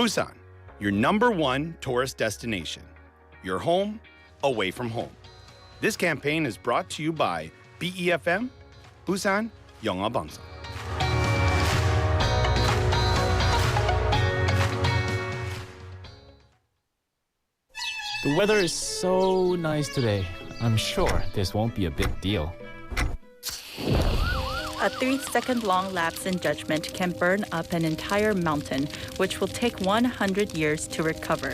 Busan, your #1 tourist destination. Your home, away from home. This campaign is brought to you by BEFM, Busan 영어방송. The weather is so nice today. I'm sure this won't be a big deal. A 3-second-long lapse in judgment can burn up an entire mountain, which will take 100 years to recover.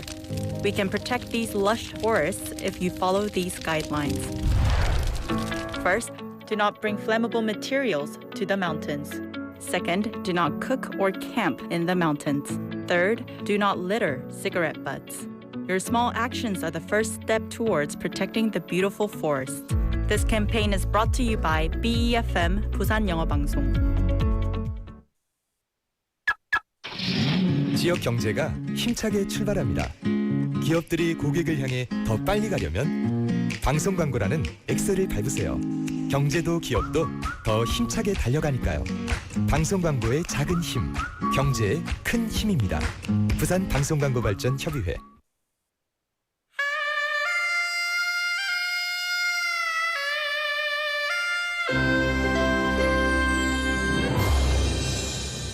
We can protect these lush forests if you follow these guidelines. First, do not bring flammable materials to the mountains. Second, do not cook or camp in the mountains. Third, do not litter cigarette butts. Your small actions are the first step towards protecting the beautiful forest. This campaign is brought to you by BEFM 부산 영어방송. 지역 경제가 힘차게 출발합니다. 기업들이 고객을 향해 더 빨리 가려면 방송 광고라는 엑셀을 밟으세요. 경제도 기업도 더 힘차게 달려가니까요. 방송 광고의 작은 힘, 경제의 큰 힘입니다. 부산 방송광고발전협의회.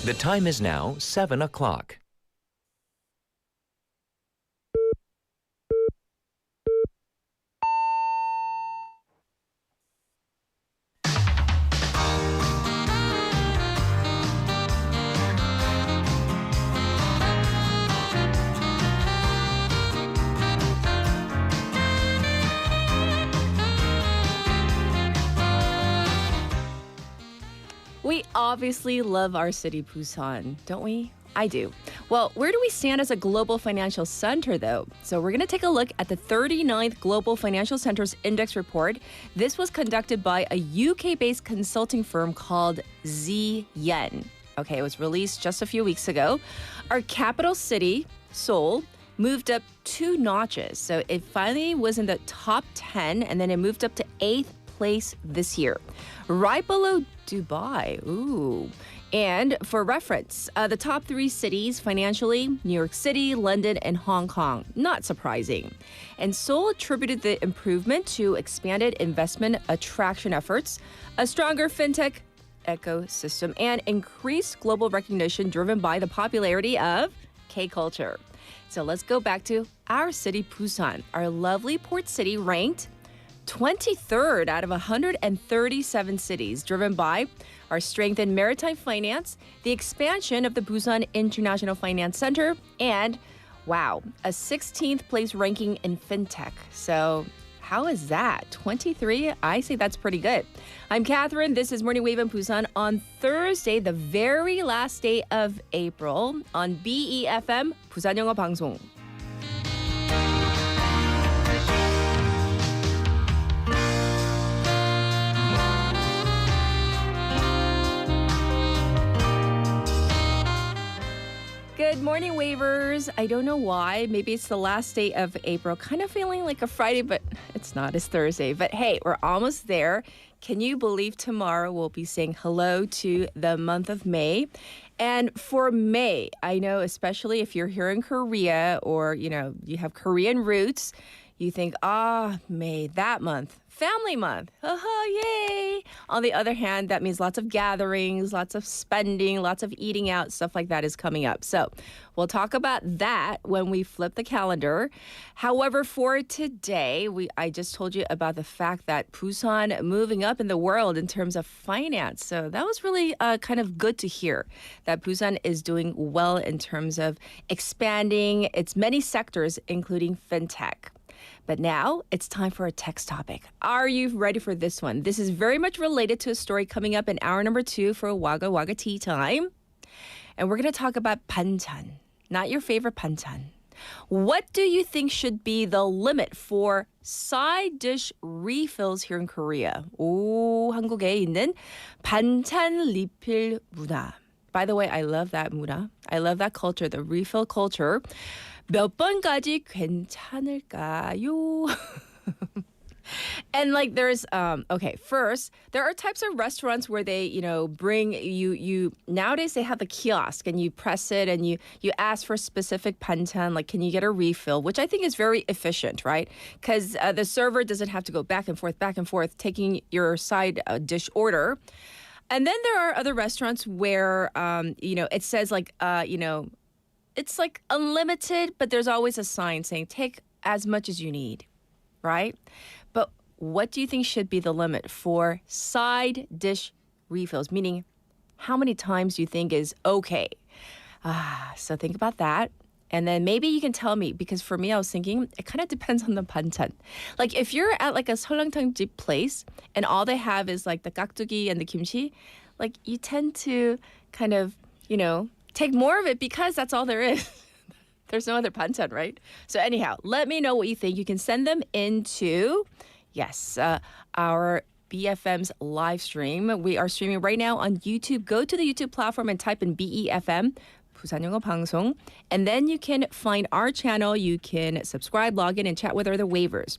The time is now 7 o'clock. We obviously love our city, Busan, don't we? I do. Well, where do we stand as a global financial center, though? So we're going to take a look at the 39th Global Financial Centers Index Report. This was conducted by a UK-based consulting firm called ZYen. Okay, it was released just a few weeks ago. Our capital city, Seoul, moved up 2 notches. So it finally was in the top 10, and then it moved up to 8th place this year, right below Dubai. Ooh. And for reference, the top 3 cities financially, New York City, London, and Hong Kong. Not surprising. And Seoul attributed the improvement to expanded investment attraction efforts, a stronger fintech ecosystem, and increased global recognition driven by the popularity of K-culture. So let's go back to our city, Busan, our lovely port city ranked 23rd out of 137 cities, driven by our strength in maritime finance, the expansion of the Busan International Finance Center, and, wow, a 16th place ranking in fintech. So how is that? 23? I say that's pretty good. I'm Catherine. This is Morning Wave in Busan on Thursday, the very last day of April on BEFM 부산 영어 방송. Good morning, Wavers. I don't know why. Maybe it's the last day of April. Kind of feeling like a Friday, but it's not. It's Thursday. But hey, we're almost there. Can you believe tomorrow we'll be saying hello to the month of May? And for May, I know especially if you're here in Korea or, you have Korean roots, you think, May, that month. Family month. Yay. On the other hand, that means lots of gatherings, lots of spending, lots of eating out, stuff like that is coming up. So we'll talk about that when we flip the calendar. However, for today, I just told you about the fact that Busan moving up in the world in terms of finance. So that was really kind of good to hear that Busan is doing well in terms of expanding its many sectors, including fintech. But now it's time for a text topic. Are you ready for this one? This is very much related to a story coming up in hour number 2 for Wagga Wagga Tea Time. And we're going to talk about 반찬, not your favorite 반찬. What do you think should be the limit for side dish refills here in Korea? 오, 한국에 있는 반찬 리필 문화. By the way, I love that 문화. I love that culture, the refill culture. 몇 번까지 괜찮을까요? And like there's okay, first there are types of restaurants where they, bring you nowadays they have the kiosk and you press it and you ask for a specific banchan, like can you get a refill, which I think is very efficient, right? Because the server doesn't have to go back and forth taking your side dish order. And then there are other restaurants where it says like it's like unlimited, but there's always a sign saying take as much as you need, right? But what do you think should be the limit for side dish refills? Meaning, how many times do you think is okay? So think about that. And then maybe you can tell me, because for me, I was thinking, it kind of depends on the banchan. Like if you're at like a 설렁탕 집 place and all they have is like the 깍두기 and the kimchi, like you tend to kind of, take more of it because that's all there is. There's no other banchan, right? So anyhow, let me know what you think. You can send them into, our BFM's live stream. We are streaming right now on YouTube. Go to the YouTube platform and type in BEFM. 부산 영어 방송. And then you can find our channel. You can subscribe, log in, and chat with other waivers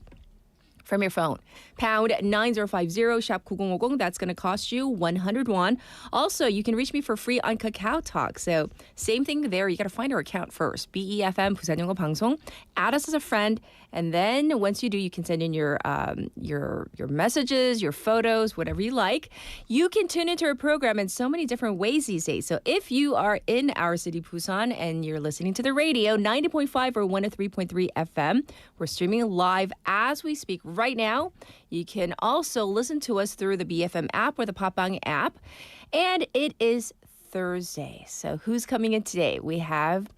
from your phone. Pound 9050, shop 9050. That's going to cost you 100 won. Also, you can reach me for free on Kakao Talk. So same thing there. You got to find our account first. BEFM, 부산 영어 방송. Add us as a friend. And then once you do, you can send in your messages, your photos, whatever you like. You can tune into our program in so many different ways these days. So if you are in our city, Busan, and you're listening to the radio, 90.5 or 103.3 FM, we're streaming live as we speak right now. You can also listen to us through the BFM app or the Popbang app. And it is Thursday. So who's coming in today? We have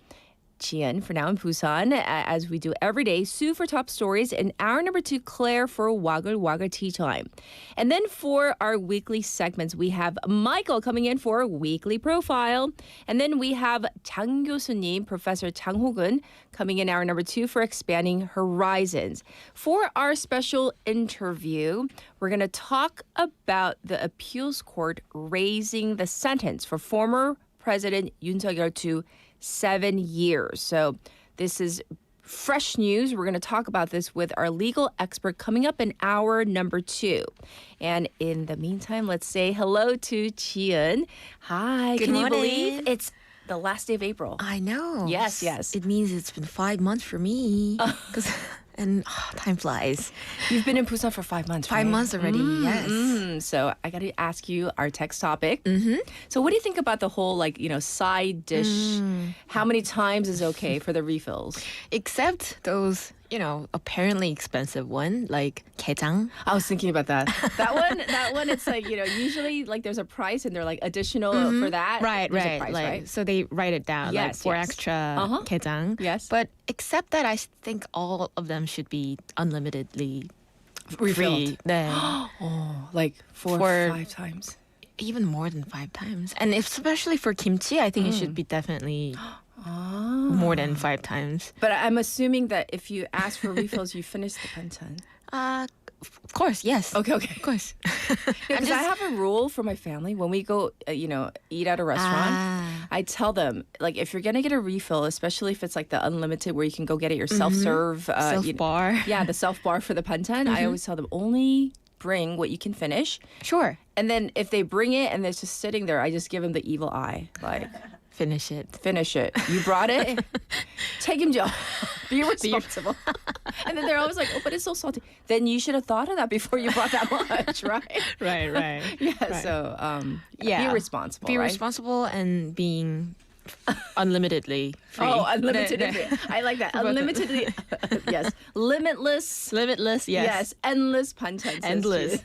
Jian for Now in Busan, as we do every day. Sue for Top Stories, and hour number 2, Claire for Waggle Waggle Tea Time. And then for our weekly segments, we have Michael coming in for Weekly Profile. And then we have Chang 교수님, Professor Chang Ho-gun, coming in hour number 2 for Expanding Horizons. For our special interview, we're going to talk about the appeals court raising the sentence for former President Yoon Suk-yeol to 7 years. So this is fresh news. We're going to talk about this with our legal expert coming up in hour number 2. And in the meantime, let's say hello to Jian. Hi. Good Can morning. you believe it's the last day of April? I know. Yes. It means it's been 5 months for me. And time flies. You've been in Busan for 5 months, right? 5 months already, yes. So I got to ask you our text topic. Mm-hmm. So what do you think about the whole, side dish? How many times is okay for the refills? Except those, apparently expensive one, like 게장. I was thinking about that. That one, it's like, usually there's a price and they're like additional for that. Right. There's a price, right? So they write it down, Yes, for yes. extra 게장. Yes. But except that, I think all of them should be unlimitedly Refilled. free. 네. Like four or 5 times. Even more than 5 times. And especially for kimchi, I think it should be definitely more than 5 times. But I'm assuming that if you ask for refills, you finish the banchan. Of course, yes. Okay. Of course. Because I have a rule for my family. When we go, eat at a restaurant, I tell them, if you're going to get a refill, especially if it's like the unlimited where you can go get it your self-serve. Self-bar. Yeah, the self-bar for the banchan. I always tell them, only bring what you can finish. Sure. And then if they bring it and it's just sitting there, I just give them the evil eye. Finish it. You brought it. 책임져. Be responsible. And then they're always like, but it's so salty. Then you should have thought of that before you brought that much, right? Right. Yeah, right. So be responsible, Be right? responsible and being unlimitedly free. Oh, unlimitedly free. I like that. Unlimitedly, yes. Limitless, yes. Yes, endless banchan. Endless.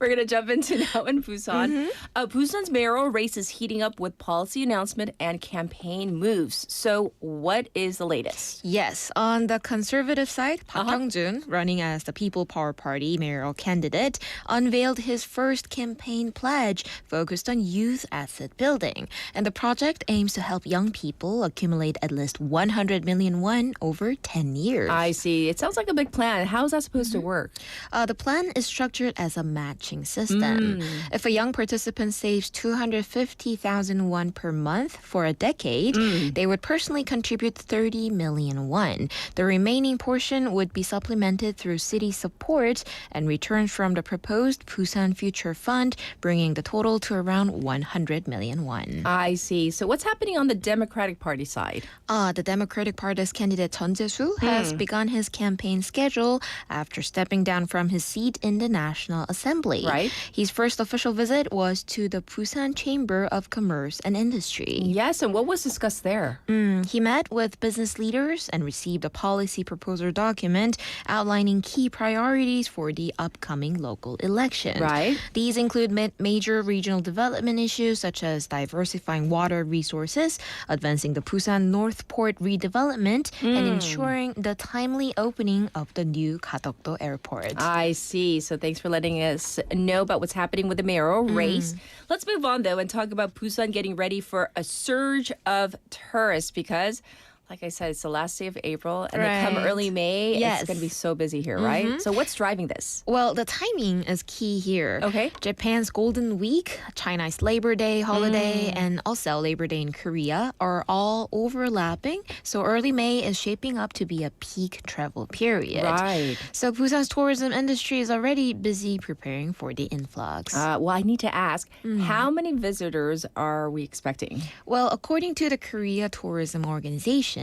We're going to jump into Now in Busan. Busan's mayoral race is heating up with policy announcement and campaign moves. So what is the latest? Yes, on the conservative side, Park Hyung-jun, running as the People Power Party mayoral candidate, unveiled his first campaign pledge focused on youth asset building. And the project aims to help young young people accumulate at least 100 million won over 10 years. I see. It sounds like a big plan. How is that supposed to work? The plan is structured as a matching system. If a young participant saves 250,000 won per month for a decade, they would personally contribute 30 million won. The remaining portion would be supplemented through city support and returns from the proposed Busan Future Fund, bringing the total to around 100 million won. I see. So what's happening on the Democratic Party side? The Democratic Party's candidate Jeon Jae-soo has begun his campaign schedule after stepping down from his seat in the National Assembly. Right. His first official visit was to the Busan Chamber of Commerce and Industry. Yes, and what was discussed there? He met with business leaders and received a policy proposal document outlining key priorities for the upcoming local election. Right. These include major regional development issues such as diversifying water resources, advancing the Busan North Port redevelopment, and ensuring the timely opening of the new Gadokdo Airport. I see. So thanks for letting us know about what's happening with the mayoral race. Let's move on, though, and talk about Busan getting ready for a surge of tourists because, like I said, it's the last day of April, and then come early May, Yes. it's going to be so busy here, right? So what's driving this? Well, the timing is key here. Okay. Japan's Golden Week, China's Labor Day holiday, and also Labor Day in Korea are all overlapping. So early May is shaping up to be a peak travel period. Right. So Busan's tourism industry is already busy preparing for the influx. Well, I need to ask, how many visitors are we expecting? Well, according to the Korea Tourism Organization,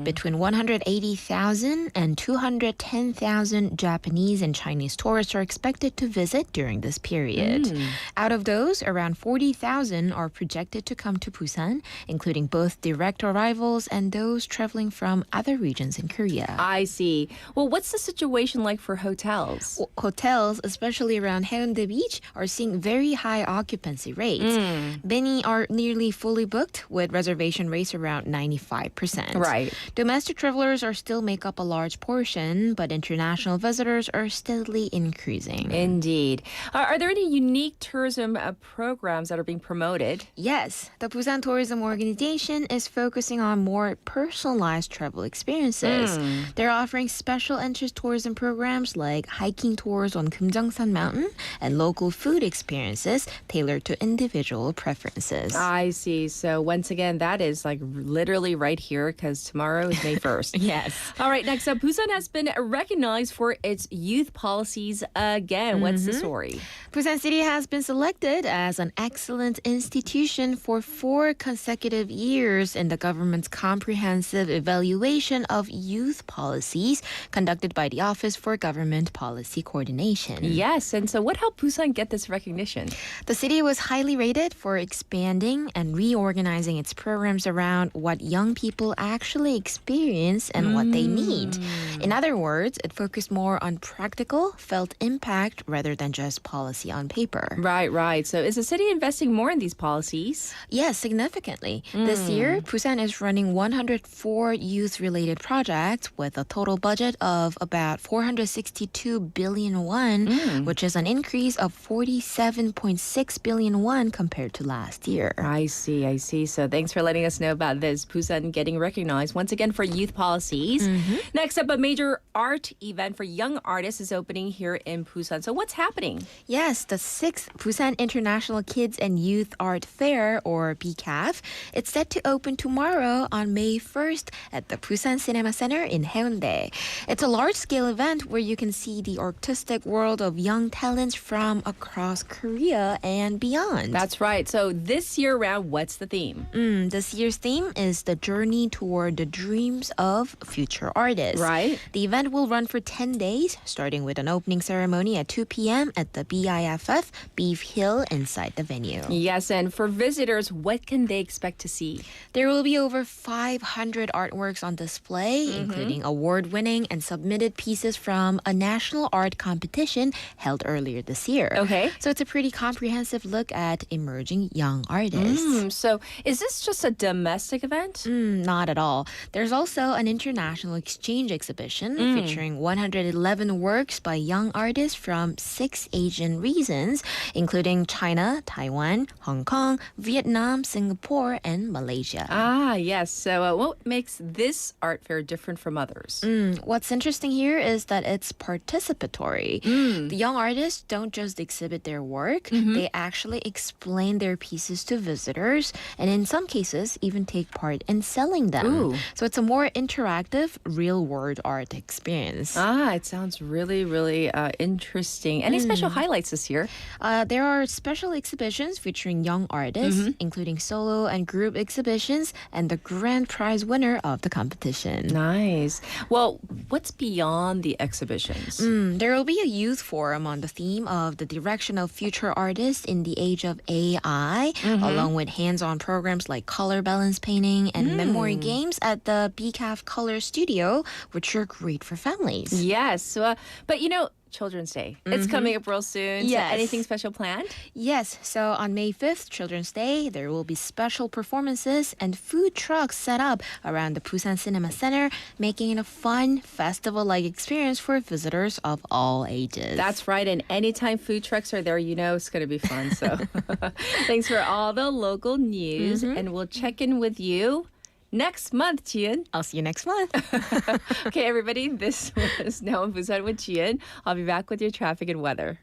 between 180,000 and 210,000 Japanese and Chinese tourists are expected to visit during this period. Out of those, around 40,000 are projected to come to Busan, including both direct arrivals and those traveling from other regions in Korea. I see. Well, what's the situation like for hotels? Hotels, especially around Haeundae Beach, are seeing very high occupancy rates. Many are nearly fully booked, with reservation rates around 95%. Right. Domestic travelers are still make up a large portion, but international visitors are steadily increasing. Indeed. Are there any unique tourism programs that are being promoted? Yes, the Busan Tourism Organization is focusing on more personalized travel experiences. They're offering special interest tourism programs like hiking tours on Kumjangsan Mountain and local food experiences tailored to individual preferences. I see. So once again, that is like literally right here because tomorrow is May 1st. Yes. All right, next up, Busan has been recognized for its youth policies again. What's the story? Busan City has been selected as an excellent institution for 4 consecutive years in the government's comprehensive evaluation of youth policies conducted by the Office for Government Policy Coordination. Yes, and so what helped Busan get this recognition? The city was highly rated for expanding and reorganizing its programs around what young people actually experience and what they need. In other words, it focused more on practical, felt impact rather than just policy on paper. Right. So is the city investing more in these policies? Yes, significantly. This year, Busan is running 104 youth-related projects with a total budget of about 462 billion won, which is an increase of 47.6 billion won compared to last year. I see. So thanks for letting us know about this. Busan getting recognized once again for youth policies. Next up, a major art event for young artists is opening here in Busan. So what's happening? Yes, the 6th Busan International Kids and Youth Art Fair, or BCAF, it's set to open tomorrow on May 1st at the Busan Cinema Center in Haeundae. It's a large-scale event where you can see the artistic world of young talents from across Korea and beyond. That's right. So this year round, what's the theme? This year's theme is the journey toward the dreams of future artists. Right. The event will run for 10 days, starting with an opening ceremony at 2 p.m. at the BIFF Beef Hill inside the venue. Yes, and for visitors, what can they expect to see? There will be over 500 artworks on display, including award-winning and submitted pieces from a national art competition held earlier this year. Okay. So it's a pretty comprehensive look at emerging young artists. So is this just a domestic event? Not at all. There's also an international exchange exhibition featuring 111 works by young artists from 6 Asian regions, including China, Taiwan, Hong Kong, Vietnam, Singapore, and Malaysia. Ah, yes. So what makes this art fair different from others? What's interesting here is that it's participatory. The young artists don't just exhibit their work, they actually explain their pieces to visitors, and in some cases, even take part in selling them. Ooh. So it's a more interactive, real-world art experience. Ah, it sounds really, really interesting. Any special highlights this year? There are special exhibitions featuring young artists, including solo and group exhibitions, and the grand prize winner of the competition. Nice. Well, what's beyond the exhibitions? There will be a youth forum on the theme of the direction of future artists in the age of AI, along with hands-on programs like color balance painting and memory games at the BCAF Color Studio, which are great for families. Yes. But Children's Day. It's coming up real soon. Yes. So anything special planned? Yes, so on May 5th, Children's Day, there will be special performances and food trucks set up around the Busan Cinema Center, making it a fun, festival-like experience for visitors of all ages. That's right. And anytime food trucks are there, it's going to be fun. So thanks for all the local news. And we'll check in with you next month, Jian. I'll see you next month. Okay, everybody, this was Now in Busan with Jian. I'll be back with your traffic and weather.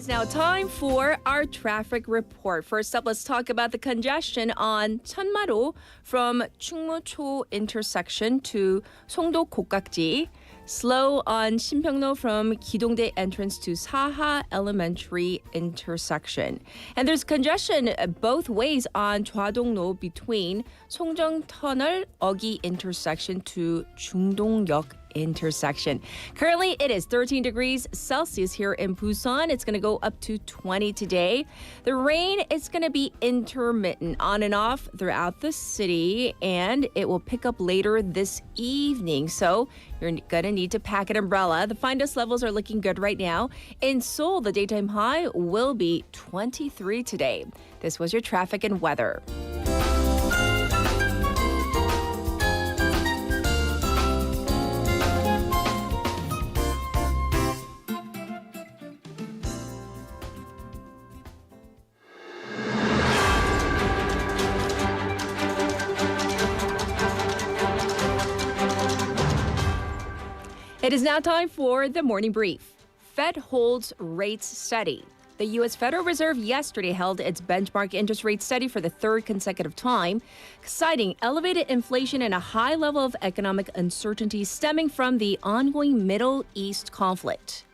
Now time for our traffic report. First up, let's talk about the congestion on 천마로 from 충무초 intersection to 송도 곡각지. Slow on 신평로 from 기동대 entrance to Saha Elementary intersection. And there's congestion both ways on 좌동로 between 송정터널 어기 intersection to 중동역 intersection. Currently, it is 13 degrees Celsius here in Busan. It's going to go up to 20 today. The rain is going to be intermittent on and off throughout the city, and it will pick up later this evening. So you're going to need to pack an umbrella. The find us levels are looking good right now. In Seoul, the daytime high will be 23 today. This was your traffic and weather. It is now time for the morning brief. Fed holds rates steady. The U.S. Federal Reserve yesterday held its benchmark interest rate steady for the third consecutive time, citing elevated inflation and a high level of economic uncertainty stemming from the ongoing Middle East conflict.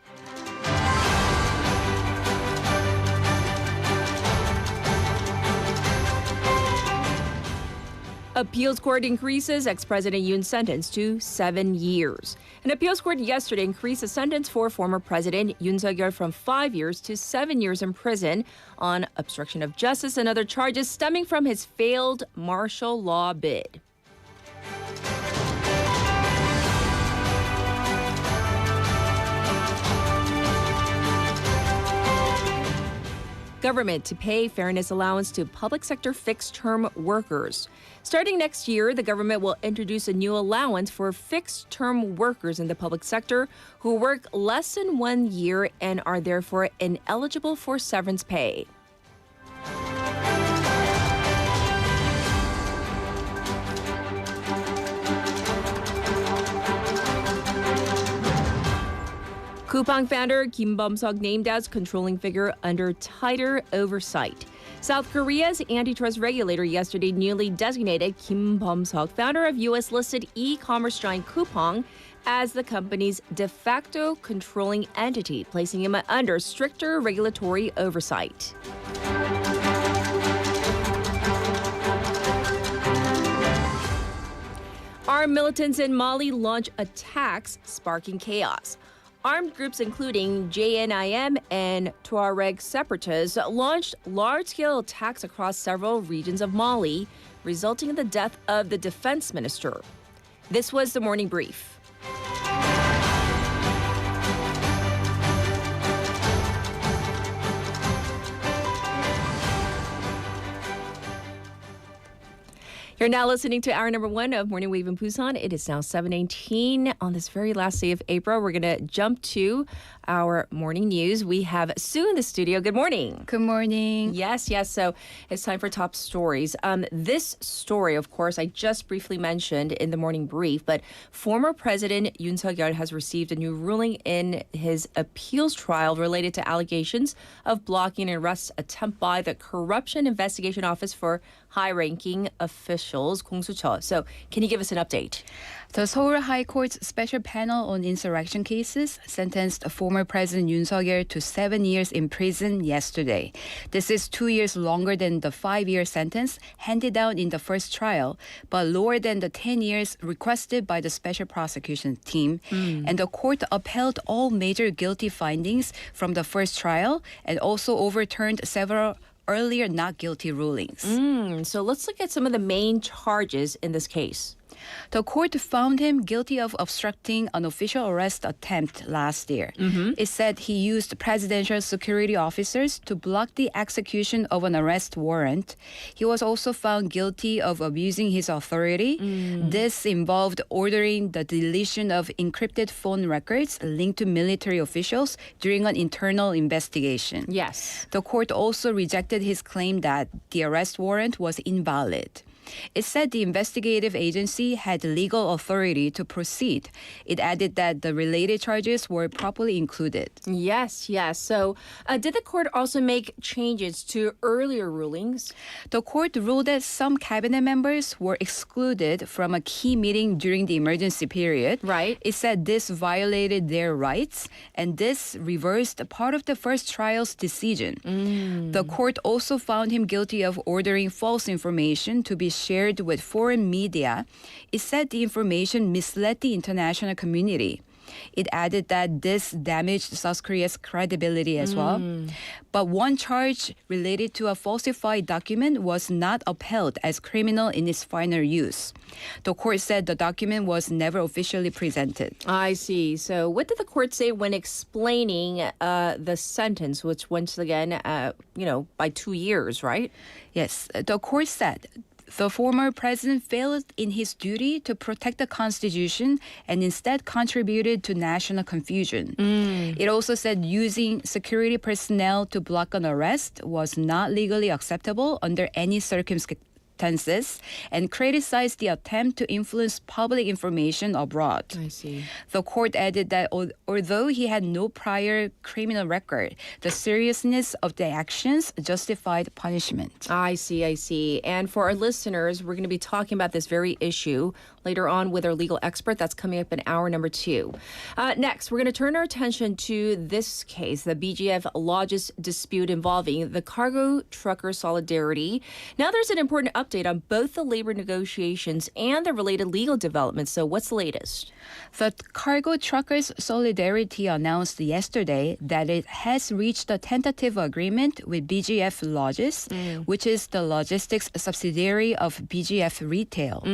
Appeals court increases ex-President Yoon's sentence to 7 years. An appeals court yesterday increased the sentence for former President Yoon Suk-yeol from 5 years to 7 years in prison on obstruction of justice and other charges stemming from his failed martial law bid. Government to pay fairness allowance to public sector fixed-term workers. Starting next year, the government will introduce a new allowance for fixed-term workers in the public sector who work less than 1 year and are therefore ineligible for severance pay. Coupang founder Kim Bum-seok named as controlling figure under tighter oversight. South Korea's antitrust regulator yesterday newly designated Kim Bum-seok, founder of U.S.-listed e-commerce giant Coupang, as the company's de facto controlling entity, placing him under stricter regulatory oversight. Armed militants in Mali launch attacks, sparking chaos. Armed groups including JNIM and Tuareg separatists launched large-scale attacks across several regions of Mali, resulting in the death of the defense minister. This was the morning brief. You're now listening to hour number 1 of Morning Wave in Busan. It is now 7:18 on this very last day of April. We're going to jump to our morning news. We have Sue in the studio. Good morning. Good morning. Yes. So it's time for top stories. This story, of course, I just briefly mentioned in the morning brief, but former President Yoon Suk-yeol has received a new ruling in his appeals trial related to allegations of blocking an arrest attempt by the Corruption Investigation Office for high-ranking officials, 공수처. So can you give us an update? The Seoul High Court's special panel on insurrection cases sentenced former President Yoon Suk-yeol to 7 years in prison yesterday. This is 2 years longer than the 5-year sentence handed down in the first trial, but lower than the 10 years requested by the special prosecution team. And the court upheld all major guilty findings from the first trial and also overturned several earlier not guilty rulings. So let's look at some of the main charges in this case. The court found him guilty of obstructing an official arrest attempt last year. It said he used presidential security officers to block the execution of an arrest warrant. He was also found guilty of abusing his authority. This involved ordering the deletion of encrypted phone records linked to military officials during an internal investigation. Yes. The court also rejected his claim that the arrest warrant was invalid. It said the investigative agency had legal authority to proceed. It added that the related charges were properly included. Yes. So did the court also make changes to earlier rulings? The court ruled that some cabinet members were excluded from a key meeting during the emergency period. Right. It said this violated their rights, and this reversed part of the first trial's decision. The court also found him guilty of ordering false information to be shared with foreign media. It said the information misled the international community. It added that this damaged South Korea's credibility as well. But one charge related to a falsified document was not upheld as criminal in its final use. The court said the document was never officially presented. I see. So what did the court say when explaining the sentence, which once again, by 2 years, right? Yes, the court said the former president failed in his duty to protect the Constitution and instead contributed to national confusion. It also said using security personnel to block an arrest was not legally acceptable under any circumstances and criticized the attempt to influence public information abroad. I see. The court added that although he had no prior criminal record, the seriousness of the actions justified punishment. I see. And for our listeners, we're going to be talking about this very issue later on with our legal expert. That's coming up in hour number 2. Next, we're going to turn our attention to this case, the BGF Lodges dispute involving the cargo trucker solidarity. Now there's an important update on both the labor negotiations and the related legal developments. So what's the latest? The cargo truckers solidarity announced yesterday that it has reached a tentative agreement with BGF Lodges, which is the logistics subsidiary of BGF Retail.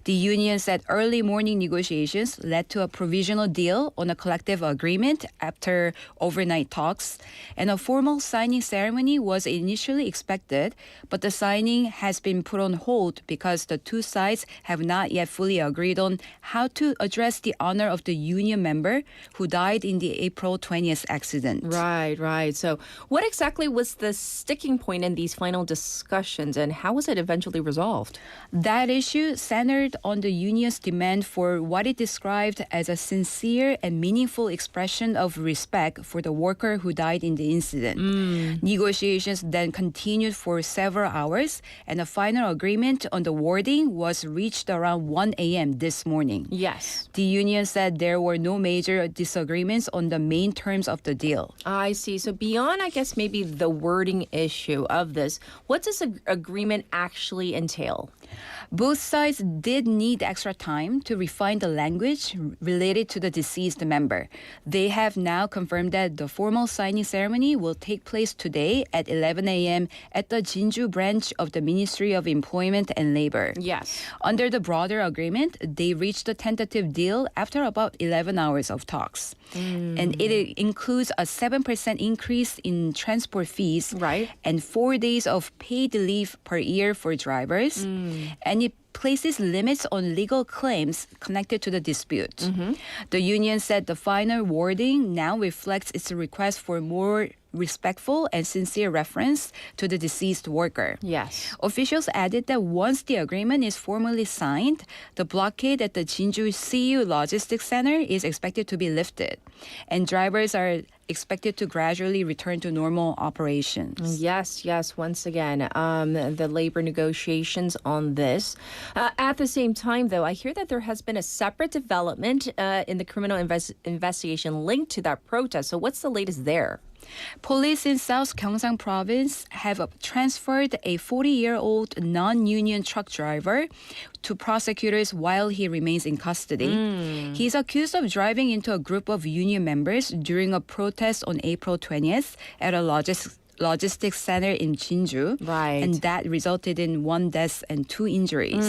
The union said early morning negotiations led to a provisional deal on a collective agreement after overnight talks, and a formal signing ceremony was initially expected, but the signing has been put on hold because the two sides have not yet fully agreed on how to address the honor of the union member who died in the April 20th accident. Right. So what exactly was the sticking point in these final discussions, and how was it eventually resolved? That issue centered on the union's demand for what it described as a sincere and meaningful expression of respect for the worker who died in the incident. Negotiations then continued for several hours, and a final agreement on the wording was reached around 1 a.m. this morning. Yes. The union said there were no major disagreements on the main terms of the deal. I see. So beyond, I guess, maybe the wording issue of this, what does the agreement actually entail? Both sides did need extra time to refine the language related to the deceased member. They have now confirmed that the formal signing ceremony will take place today at 11 a.m. at the Jinju branch of the Ministry of Employment and Labor. Yes. Under the broader agreement, they reached a tentative deal after about 11 hours of talks. And it includes a 7% increase in transport fees Right. and 4 days of paid leave per year for drivers. And it places limits on legal claims connected to the dispute. The union said the final wording now reflects its request for more respectful and sincere reference to the deceased worker. Yes. Officials added that once the agreement is formally signed, the blockade at the Jinju CU Logistics Center is expected to be lifted, and drivers are expected to gradually return to normal operations. Yes, once again, the labor negotiations on this. At the same time, though, I hear that there has been a separate development in the criminal investigation linked to that protest. So what's the latest there? Police in South Gyeongsang Province have transferred a 40-year-old non-union truck driver to prosecutors while he remains in custody. He's accused of driving into a group of union members during a protest on April 20th at a logistics center in Jinju. Right. And that resulted in 1 death and 2 injuries.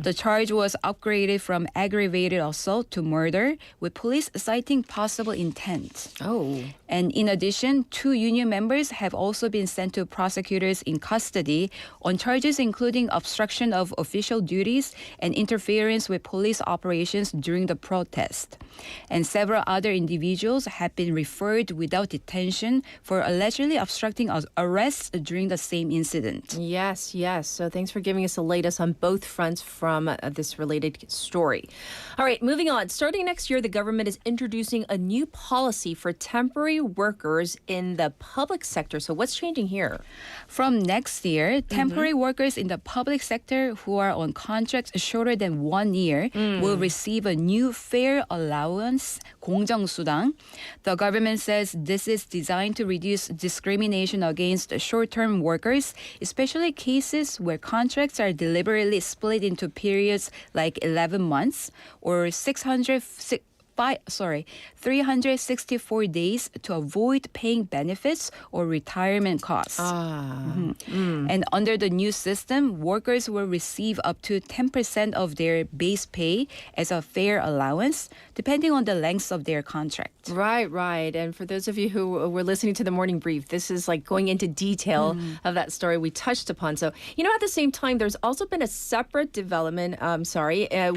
The charge was upgraded from aggravated assault to murder, with police citing possible intent. Oh. And in addition, 2 union members have also been sent to prosecutors in custody on charges including obstruction of official duties and interference with police operations during the protest. And several other individuals have been referred without detention for allegedly obstructing arrests during the same incident. Yes. So thanks for giving us the latest on both fronts from this related story. All right, moving on. Starting next year, the government is introducing a new policy for temporary workers in the public sector. So what's changing here? From next year, temporary workers in the public sector who are on contracts shorter than 1 year will receive a new fair allowance, 공정수당. The government says this is designed to reduce discrimination against short-term workers, especially cases where contracts are deliberately split into periods like 11 months or 364 days to avoid paying benefits or retirement costs. And under the new system, workers will receive up to 10% of their base pay as a fair allowance, depending on the length of their contract. Right. And for those of you who were listening to the morning brief, this is like going into detail of that story we touched upon. So, at the same time, there's also been a separate development,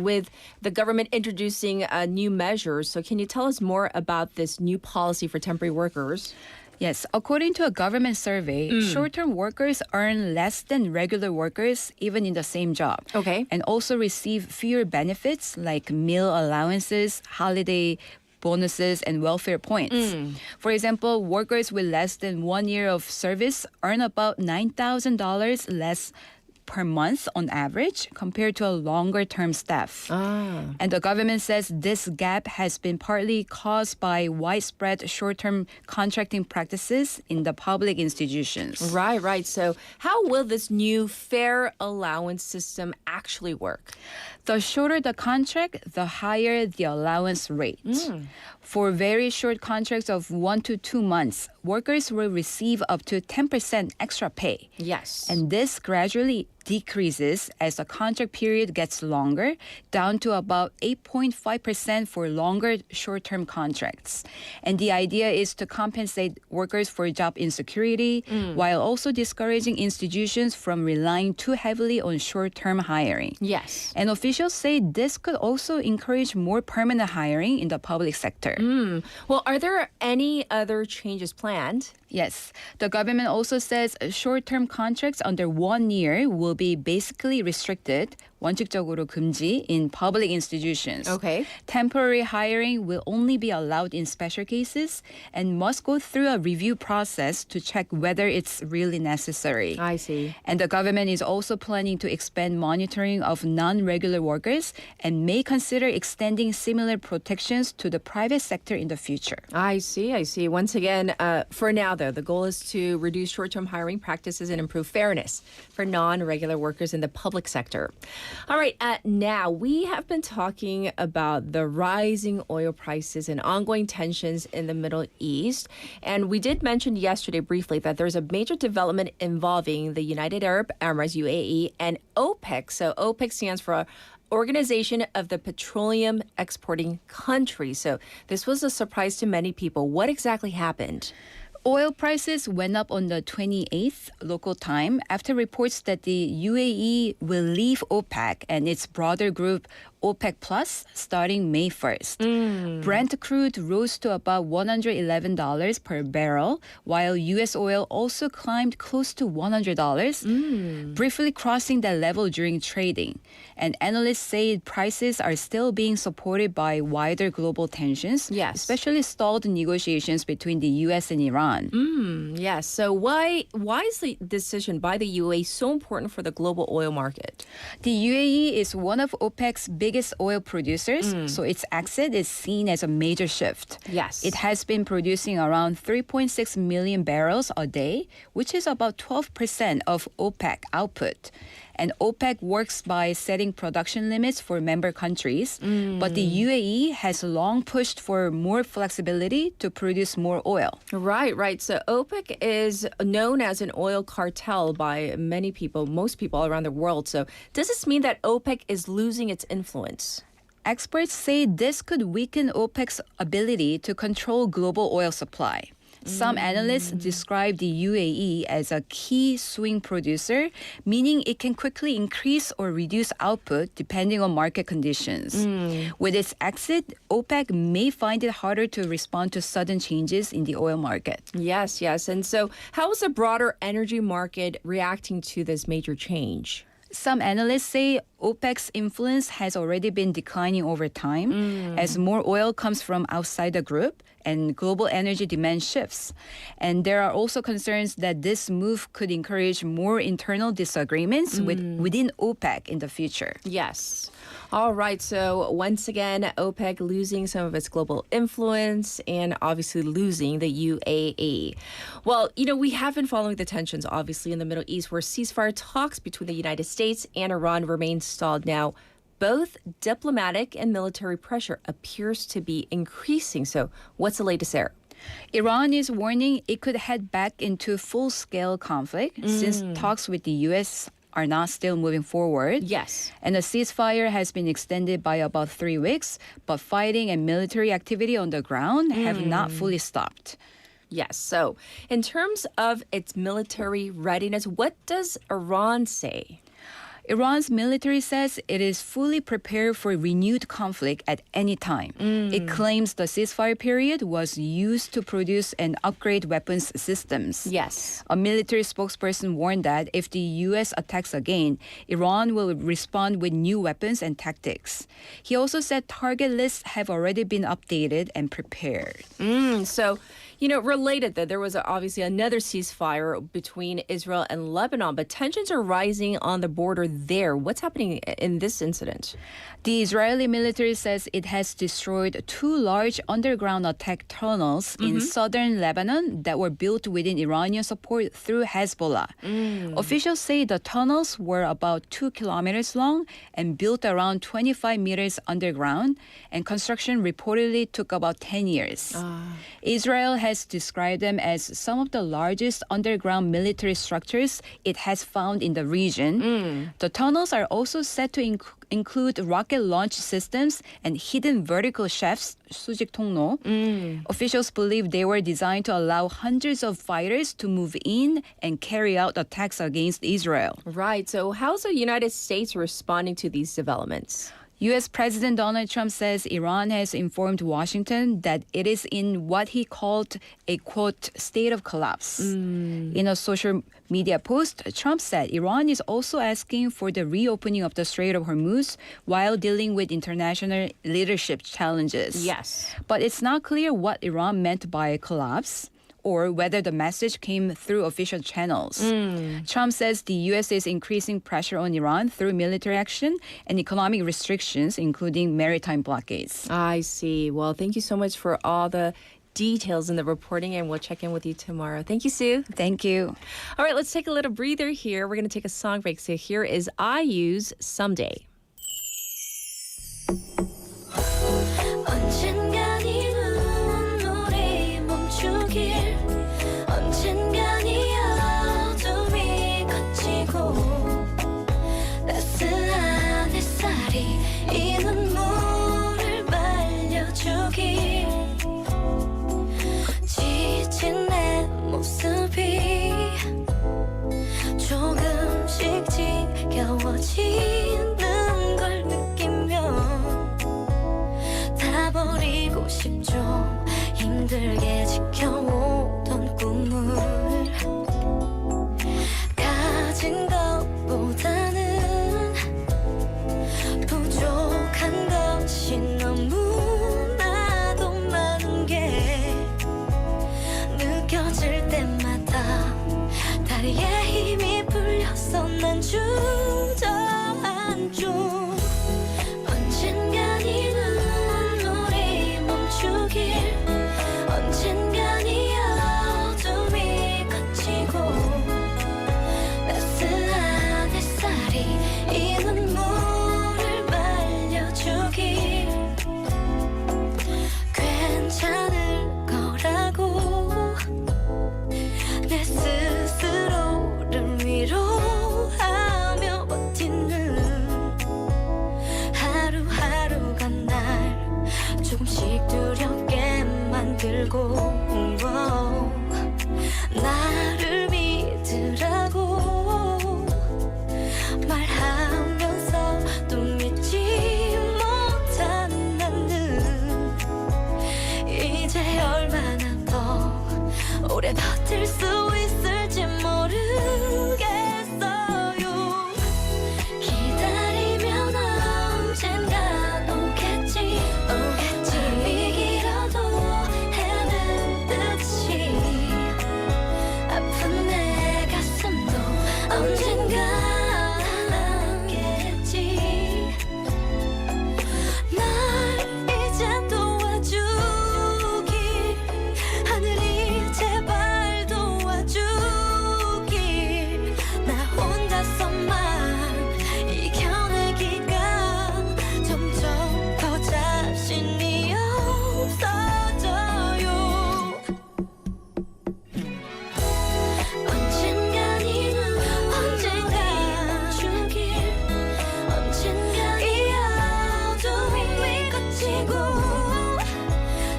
with the government introducing new measures. So can you tell us more about this new policy for temporary workers? Yes, according to a government survey, short-term workers earn less than regular workers even in the same job. Okay. And also receive fewer benefits like meal allowances, holiday bonuses, and welfare points. For example, workers with less than 1 year of service earn about $9,000 less per month on average compared to a longer-term staff. And the government says this gap has been partly caused by widespread short-term contracting practices in the public institutions. Right. So how will this new fair allowance system actually work? The shorter the contract, the higher the allowance rate. For very short contracts of 1 to 2 months, workers will receive up to 10% extra pay. Yes. And this gradually decreases as the contract period gets longer, down to about 8.5% for longer short-term contracts. And the idea is to compensate workers for job insecurity while also discouraging institutions from relying too heavily on short-term hiring. Yes. And officials say this could also encourage more permanent hiring in the public sector. Well, are there any other changes planned? Yes. The government also says short-term contracts under 1 year will be basically restricted, 원칙적으로 금지 in public institutions. Okay. Temporary hiring will only be allowed in special cases and must go through a review process to check whether it's really necessary. I see. And the government is also planning to expand monitoring of non-regular workers and may consider extending similar protections to the private sector in the future. I see. Once again, for now, though, the goal is to reduce short-term hiring practices and improve fairness for non-regular workers in the public sector. All right, now we have been talking about the rising oil prices and ongoing tensions in the Middle East. And we did mention yesterday briefly that there's a major development involving the United Arab Emirates, UAE, and OPEC. So OPEC stands for Organization of the Petroleum Exporting Countries. So this was a surprise to many people. What exactly happened? Oil prices went up on the 28th local time after reports that the UAE will leave OPEC and its broader group OPEC Plus starting May 1st. Brent crude rose to about $111 per barrel, while U.S. oil also climbed close to $100, briefly crossing that level during trading. And analysts say prices are still being supported by wider global tensions, Yes. especially stalled negotiations between the U.S. and Iran. Yes. So why is the decision by the UAE so important for the global oil market? The UAE is one of OPEC's biggest oil producers, so its exit is seen as a major shift. Yes. It has been producing around 3.6 million barrels a day, which is about 12% of OPEC output. And OPEC works by setting production limits for member countries, but the UAE has long pushed for more flexibility to produce more oil. Right. So OPEC is known as an oil cartel by many people, most people around the world. So does this mean that OPEC is losing its influence? Experts say this could weaken OPEC's ability to control global oil supply. Some analysts describe the UAE as a key swing producer, meaning it can quickly increase or reduce output depending on market conditions. With its exit, OPEC may find it harder to respond to sudden changes in the oil market. Yes. And so how is the broader energy market reacting to this major change? Some analysts say OPEC's influence has already been declining over time as more oil comes from outside the group and global energy demand shifts. And there are also concerns that this move could encourage more internal disagreements within OPEC in the future. Yes. All right. So once again, OPEC losing some of its global influence and obviously losing the UAE. Well, we have been following the tensions, obviously, in the Middle East where ceasefire talks between the United States and Iran remain stalled now. Both diplomatic and military pressure appears to be increasing. So what's the latest there? Iran is warning it could head back into full-scale conflict since talks with the U.S. are not still moving forward. Yes. And the ceasefire has been extended by about 3 weeks, but fighting and military activity on the ground have not fully stopped. Yes. So in terms of its military readiness, what does Iran say? Iran's military says it is fully prepared for renewed conflict at any time. It claims the ceasefire period was used to produce and upgrade weapons systems. Yes. A military spokesperson warned that if the U.S. attacks again, Iran will respond with new weapons and tactics. He also said target lists have already been updated and prepared. So, related that there was obviously another ceasefire between Israel and Lebanon, but tensions are rising on the border there. What's happening in this incident? The Israeli military says it has destroyed 2 large underground attack tunnels in southern Lebanon that were built within Iranian support through Hezbollah. Officials say the tunnels were about 2 kilometers long and built around 25 meters underground, and construction reportedly took about 10 years. Israel has described them as some of the largest underground military structures it has found in the region. The tunnels are also said to include rocket launch systems and hidden vertical shafts, 수직 통로. Officials believe they were designed to allow hundreds of fighters to move in and carry out attacks against Israel. Right. So how's the United States responding to these developments? U.S. President Donald Trump says Iran has informed Washington that it is in what he called a, quote, state of collapse. In a social media post, Trump said Iran is also asking for the reopening of the Strait of Hormuz while dealing with international leadership challenges. Yes. But it's not clear what Iran meant by collapse, or whether the message came through official channels. Trump says the U.S. is increasing pressure on Iran through military action and economic restrictions, including maritime blockades. I see. Well, thank you so much for all the details in the reporting, and we'll check in with you tomorrow. Thank you, Sue. Thank you. All right, let's take a little breather here. We're going to take a song break. So here is IU's Someday. 지는 걸 느끼며 다 버리고 싶죠. 힘들게 지켜오던 꿈을 가진 것보다는 부족한 것이 너무나도 많은 게 느껴질 때마다 다리에 힘이 풀려서 난 언젠간 이 눈물이 멈추길 언젠간 이 어둠이 걷히고 따스한 햇살이 이 눈물을 말려주길 괜찮을 거라고 내 스스로를 위로하며 버티는 하루하루가 날 조금씩 두렵게 만들고 나를 믿으라고 말하면서 또 믿지 못하는 나는 이제 얼마나 더 오래 버틸 수 있을지 모르겠어요. 기다리면 언젠가 오겠지 밤이 길어도 해는 듯이 아픈 내 가슴도 언젠가 낫겠지. 날 이제 도와주길 하늘이 제발 도와주길 나 혼자서만 이겨내기가 점점 더 자신이 없어져요. 언젠간 이 눈 언젠가 멈추길 언젠간 이 어둠이 걷히고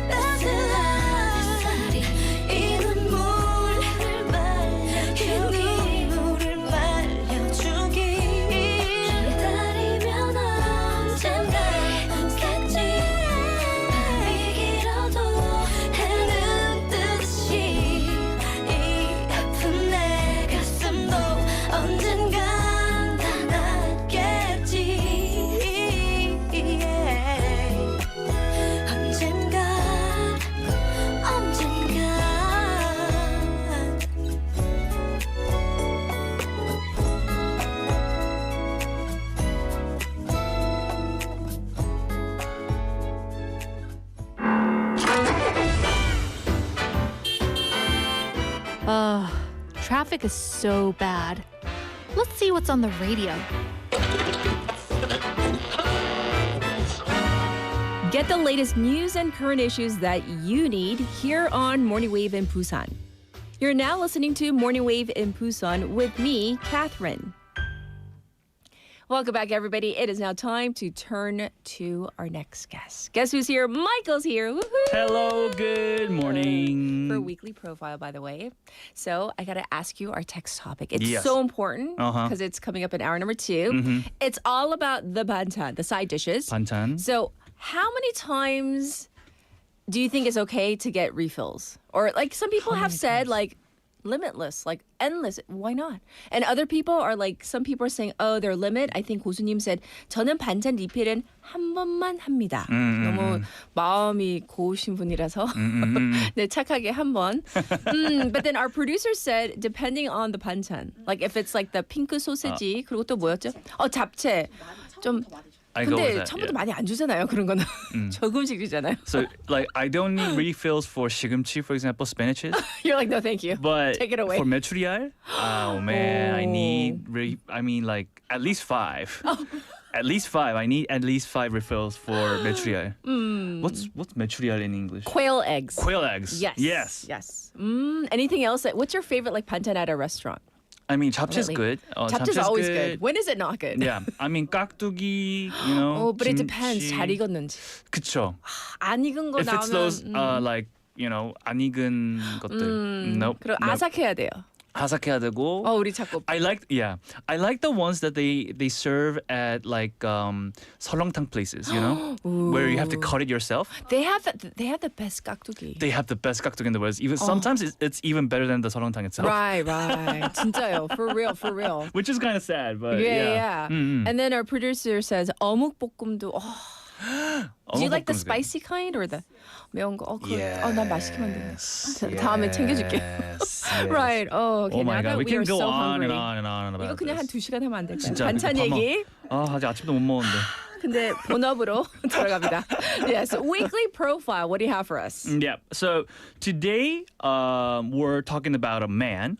따스한 햇살이 이 눈물을 말려주길 기다리면 언젠가 오겠지 밤이 길어도 해는 듯이 이 아픈 내 가슴도 언젠간 다 낫겠지. 언젠간 Traffic is so bad. Let's see what's on the radio. Get the latest news and current issues that you need here on Morning Wave in Busan. You're now listening to Morning Wave in Busan with me, Catherine. Welcome back, everybody. It is now time to turn to our next guest. Guess who's here? Michael's here. Woohoo! Hello, good morning. For weekly profile, by the way. So I got to ask you our text topic. It's Yes. so important because it's coming up in hour number 2. It's all about the bantan, the side dishes. 반찬. So how many times do you think it's okay to get refills? Or like some people have said like limitless, like endless. Why not? And other people are like, some people are saying, oh, their limit. I think 고수님 said, 저는 반찬 리필은 한 번만 합니다. 너무 마음이 고우신 분이라서 네, 착하게 한 번. But then our producer said, depending on the 반찬. Like if it's like the 핑크 소시지, 그리고 또 뭐였죠? 잡채. 좀 I go with 근데 that, 처음부터 yeah. 많이 안 주잖아요. 그런 거는 조금씩이잖아요. So, like, I don't need refills for 시금치, for example, spinaches. You're like, no, thank you. But Take it away. for 메추리알, oh man, I need, like, at least 5. At least 5. I need at least 5 refills for 메추리알. What's 메추리알 in English? Quail eggs. Quail eggs. Yes. Yes. Anything else? What's your favorite like 반찬 at a restaurant? I mean, 잡채's good. 잡채's always good. When is it not good? Yeah. I mean, 깍두기, you know. But it depends. 잘 익었는지. 그쵸. 안 익은 거 If it's 나오면 those, like, you know, 안 익은 것들. Nope. 그리고 nope. 아삭해야 돼요. 아삭해야 되고. 우리 자꾸. I like the ones that they serve at like 설렁탕 places, you know, where you have to cut it yourself. They have the best 깍두기. They have the best 깍두기 in the world. Even sometimes it's even better than the 설렁탕 itself. Right. 진짜요. For real. Which is kind of sad, but yeah. And then our producer says 어묵볶음도. Do you like the spicy kind or the 매운 거? 난 맛있게 만든다. 다음에 챙겨줄게. Right. Okay. Oh my now God. that We can are go so on hungry. and on and on about 이거 그냥 한 this. 2시간 하면 안 될까요? 진짜 반찬 얘기. 아직 아침도 못 먹었는데. 근데 본업으로 들어갑니다. Yes, weekly profile. What do you have for us? Yeah. So today we're talking about a man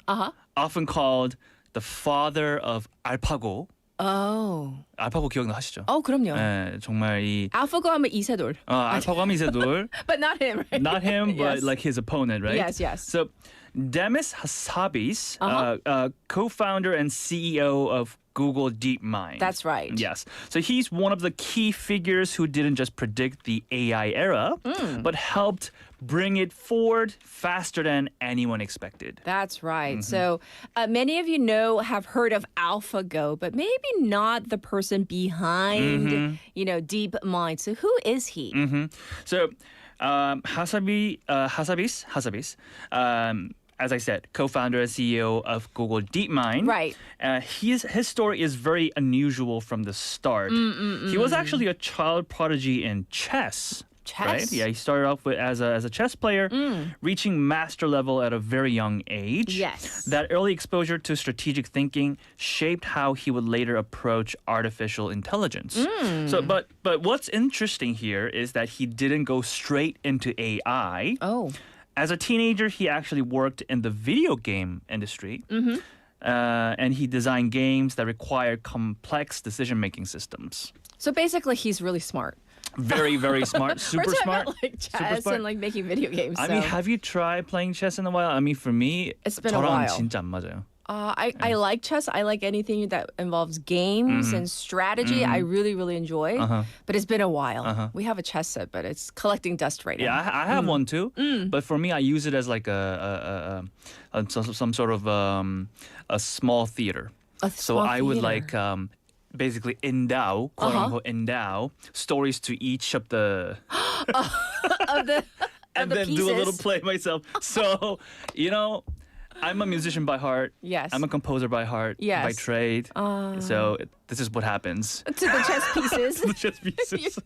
often called the father of 알파고. 알파고 기억나시죠? 그럼요. 네, 정말 이 알파고 하면 이세돌. 알파고 하면 이세돌. But not him, right? Not him, but Yes. like his opponent, right? Yes. So Demis Hassabis, co-founder and CEO of Google DeepMind. That's right. Yes. So he's one of the key figures who didn't just predict the AI era, but helped bring it forward faster than anyone expected. That's right. So many of you have heard of AlphaGo, but maybe not the person behind, DeepMind. So who is he? So Hassabis, as I said, co-founder and CEO of Google DeepMind. Right. His story is very unusual from the start. He was actually a child prodigy in chess. Chess? Right? Yeah, he started off as a chess player, reaching master level at a very young age. Yes. That early exposure to strategic thinking shaped how he would later approach artificial intelligence. So, but what's interesting here is that he didn't go straight into AI. As a teenager, he actually worked in the video game industry. And he designed games that required complex decision-making systems. So basically, he's really smart. Very, very smart. Super We're talking smart. about like super chess smart. and like making video games. I mean, have you tried playing chess in a while? I mean, for me, It's been a 저랑은 while. 진짜 안 맞아요. I like chess. I like anything that involves games and strategy. I really, really enjoy. But it's been a while. We have a chess set, but it's collecting dust right Yeah, now. I have one too. But for me, I use it as like some sort of a small theater. So I would like basically endow, quote unquote, endow stories to each of the and then do a little play myself. So, I'm a musician by heart. Yes. I'm a composer by heart, Yes. by trade. So this is what happens. To the chess pieces. The chess pieces.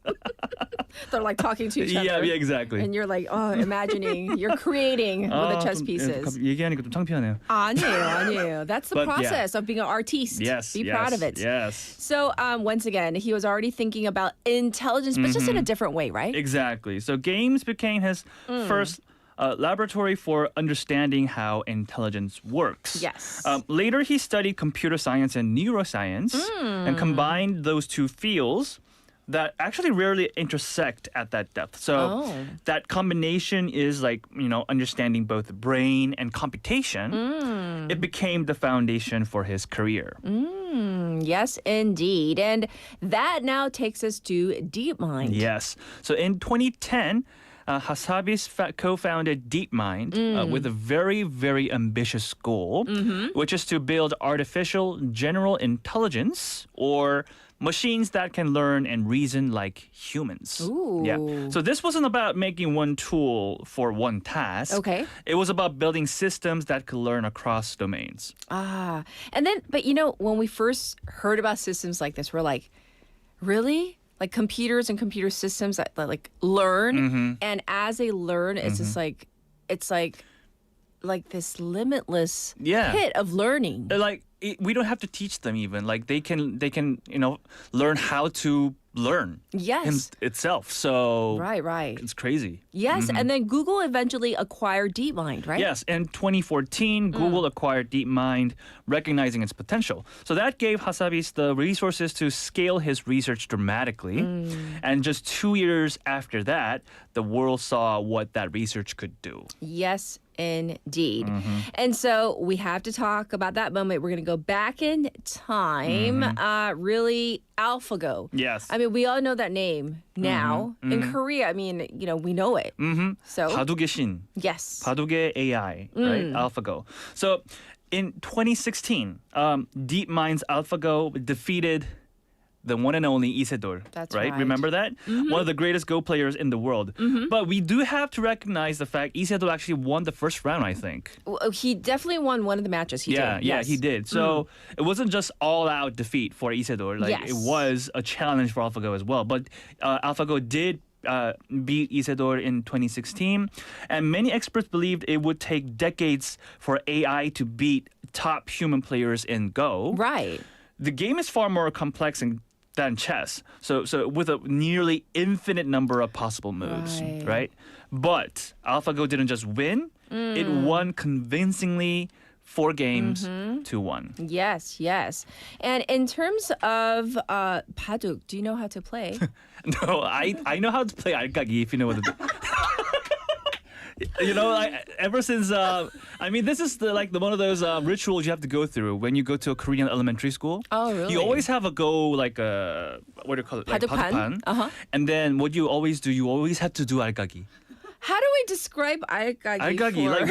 They're like talking to each other. Yeah, exactly. And you're like, imagining, you're creating with the chess pieces. 얘기하니까 좀 창피하네요. 아니에요. That's the But, yeah. process of being an artiste. Yes. Be proud of it. Yes. So once again, he was already thinking about intelligence, but just in a different way, right? Exactly. So games became his first laboratory for understanding how intelligence works. Yes. Later, he studied computer science and neuroscience and combined those two fields. that actually rarely intersect at that depth. So that combination is like, understanding both brain and computation. It became the foundation for his career. Yes, indeed. And that now takes us to DeepMind. Yes. So in 2010, Hasabi co-founded DeepMind with a very, very ambitious goal, which is to build artificial general intelligence or machines that can learn and reason like humans. Ooh. Yeah. So this wasn't about making one tool for one task. Okay. It was about building systems that could learn across domains. And then, but when we first heard about systems like this, we're like, really? Like computers and computer systems that like learn, and as they learn, it's just like it's like this limitless pit of learning. Like we don't have to teach them even. Like they can learn how to learn itself. So right. It's crazy. Yes, and then Google eventually acquired DeepMind, right? Yes, in 2014, Google acquired DeepMind, recognizing its potential. So that gave Hasabi the resources to scale his research dramatically. And just 2 years after that, the world saw what that research could do. Yes, indeed. And so we have to talk about that moment. We're going to go back in time. Really, AlphaGo. Yes. I mean, we all know that name now. In Korea, I mean, we know it. So 바둑의 신. yes. 바둑의 AI, right? AlphaGo. So in 2016, DeepMind's AlphaGo defeated the one and only Isidore. That's right. right. Remember that? One of the greatest Go players in the world. But we do have to recognize the fact Isidore actually won the first round, I think. Well, he definitely won one of the matches. He did. Yeah, Yes. he did. So it wasn't just all-out defeat for Isidore. Like Yes. it was a challenge for AlphaGo as well. But AlphaGo did beat Isidore in 2016, and many experts believed it would take decades for AI to beat top human players in Go. Right. The game is far more complex than chess. So with a nearly infinite number of possible moves, right? But AlphaGo didn't just win; it won convincingly. 4 games to 1. Yes. And in terms of 바둑, do you know how to play? No, I know how to play 알까기, if you know what it is. Ever since this is one of those rituals you have to go through when you go to a Korean elementary school. Oh, really? You always have a go what do you call it? Like 바둑판. And then what you always do, you always have to do 알까기. How do we describe 알까기? 알까기, like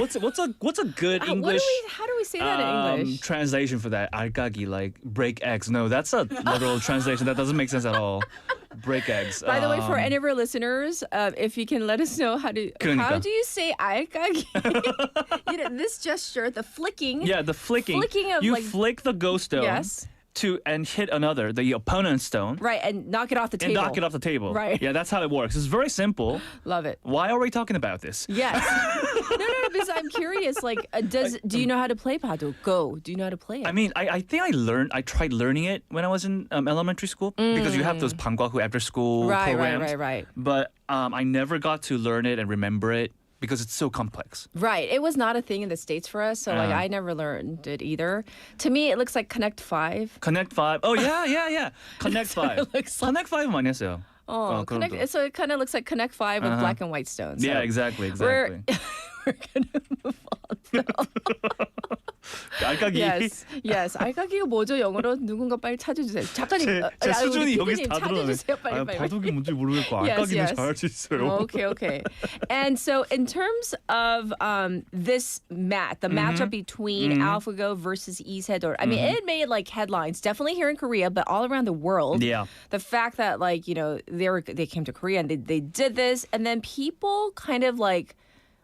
what's a good English? How do we say that in English? Translation for that? 알까기, like break eggs. No, that's a literal translation. That doesn't make sense at all. Break eggs. By the way, for any of our listeners, if you can let us know how do you say 알까기? This gesture, the flicking. Yeah, the flicking. Flicking of you flick the go stone. Yes. And hit the opponent's stone. Right, and knock it off the table. Right. Yeah, that's how it works. It's very simple. Love it. Why are we talking about this? Yes. No, because I'm curious. Like, do you know how to play 바둑? Go. Do you know how to play it? I mean, I think I tried learning it when I was in elementary school because you have those 방과후 after school programs. Right. But I never got to learn it and remember it because it's so complex. Right. It was not a thing in the States for us, so I never learned it either. To me, it looks like Connect 5. Connect 5. Oh, yeah. Connect 5. Connect 5 많이 했어요. So it kind of looks like Connect 5 with black and white stones. Yeah, So exactly. We're going to move on now. 알까기. Yes. 알까기가 뭐죠? 영어로 누군가 빨리 찾아주세요. 작가님. 제 수준이 우리 여기서 PD님 다 드러나네. 찾아주세요. 빨리. 바둑이 뭔지 모르겠고 Yes. 알까기는 잘 할 수 있어요. Okay. And so in terms of this the matchup between AlphaGo versus Isidore, I mean, it made like headlines, definitely here in Korea, but all around the world. Yeah. The fact that they came to Korea and they did this, and then people kind of like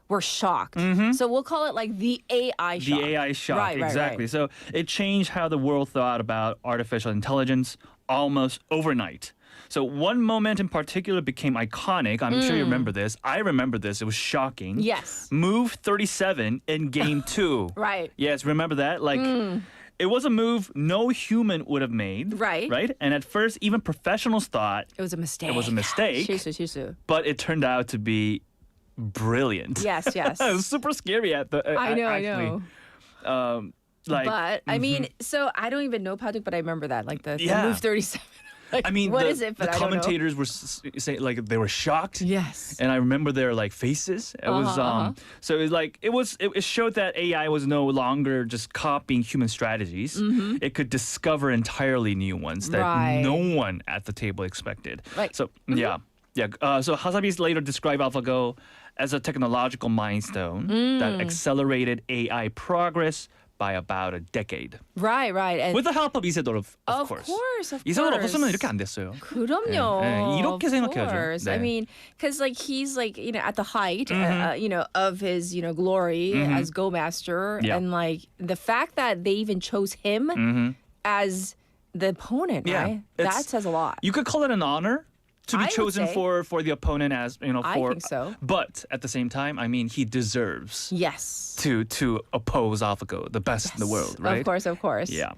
were shocked. So we'll call it like the AI shock. The AI shock, exactly. Right. So it changed how the world thought about artificial intelligence almost overnight. So one moment in particular became iconic. I'm sure you remember this. I remember this. It was shocking. Yes. Move 37 in game 2. Right. Yes, remember that? Like, it was a move no human would have made. Right. And at first, even professionals thought It was a mistake. 실수. But it turned out to be brilliant. Yes. It was super scary at the I know. but I mean, so I don't even know 바둑, but I remember that, like the move 37. I mean, what the, is it? But the I don't know. commentators were saying like they were shocked. Yes. And I remember their like faces. It was so it was like it showed that AI was no longer just copying human strategies. It could discover entirely new ones that Right. no one at the table expected. Right. So yeah. So Hasabi later described AlphaGo as a technological milestone that accelerated AI progress by about a decade. Right. And With the help of 이세돌, of course. Of 이세돌 course. 없었으면 이렇게 안 됐어요. 그럼요. 네, 이렇게 of 생각해야죠. course. 네. I mean, because like he's like at the height, of his glory as Go Master, Yeah. and like the fact that they even chose him as the opponent, Yeah. right? That It's- says a lot. You could call it an honor to be I would chosen say. for the opponent as I for. think so. But at the same time, I mean, he deserves Yes. to oppose AlphaGo, the best in the world, right? Of course. Yeah.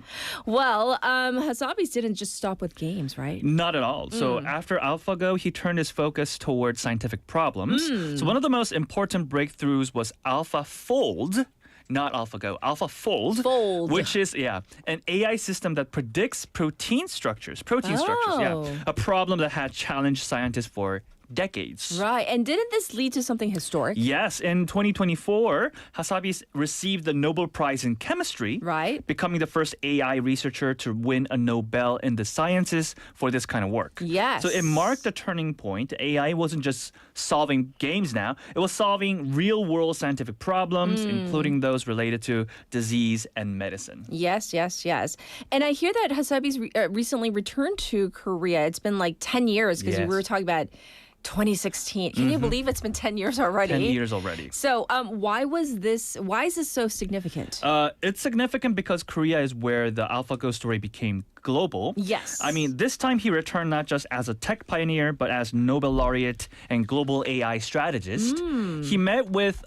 Well, Hasabi's didn't just stop with games, right? Not at all. So after AlphaGo, he turned his focus towards scientific problems. So one of the most important breakthroughs was AlphaFold. Not AlphaGo, AlphaFold, Fold. which is an AI system that predicts protein structures. Oh. A problem that had challenged scientists for decades. Right. And didn't this lead to something historic? Yes, in 2024, Hasabi received the Nobel Prize in Chemistry, Right. becoming the first AI researcher to win a Nobel in the sciences for this kind of work. Yes. So it marked a turning point. AI wasn't just solving games now, it was solving real-world scientific problems, including those related to disease and medicine. Yes. And I hear that Hasabi's recently returned to Korea. It's been like 10 years because we Yes. were talking about 2016. Can you believe it's been 10 years already? 10 years already. So why is this so significant? It's significant because Korea is where the AlphaGo story became global. Yes. I mean, this time he returned not just as a tech pioneer, but as Nobel laureate and global AI strategist. He met with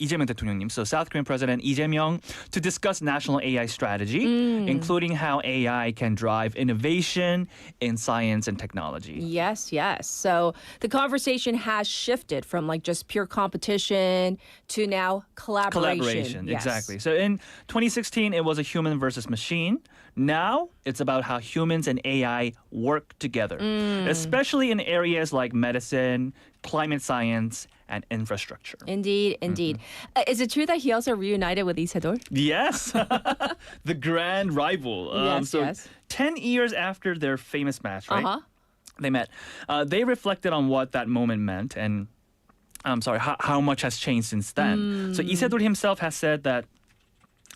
이재명 대통령님, so South Korean President Lee Jae-myung, to discuss national AI strategy, including how AI can drive innovation in science and technology. Yes. So the conversation has shifted from like just pure competition to now collaboration. Yes. Exactly. So in 2016, it was a human versus machine. Now it's about how humans and AI work together, especially in areas like medicine, climate science, and infrastructure. Indeed. Is it true that he also reunited with Lee Se-dol? Yes, the grand rival. Yes. 10 years after their famous match, right? They met. They reflected on what that moment meant and how much has changed since then. So Lee Se-dol himself has said that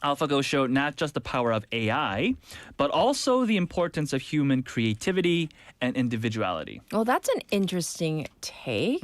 AlphaGo showed not just the power of AI, but also the importance of human creativity and individuality. Well, that's an interesting take.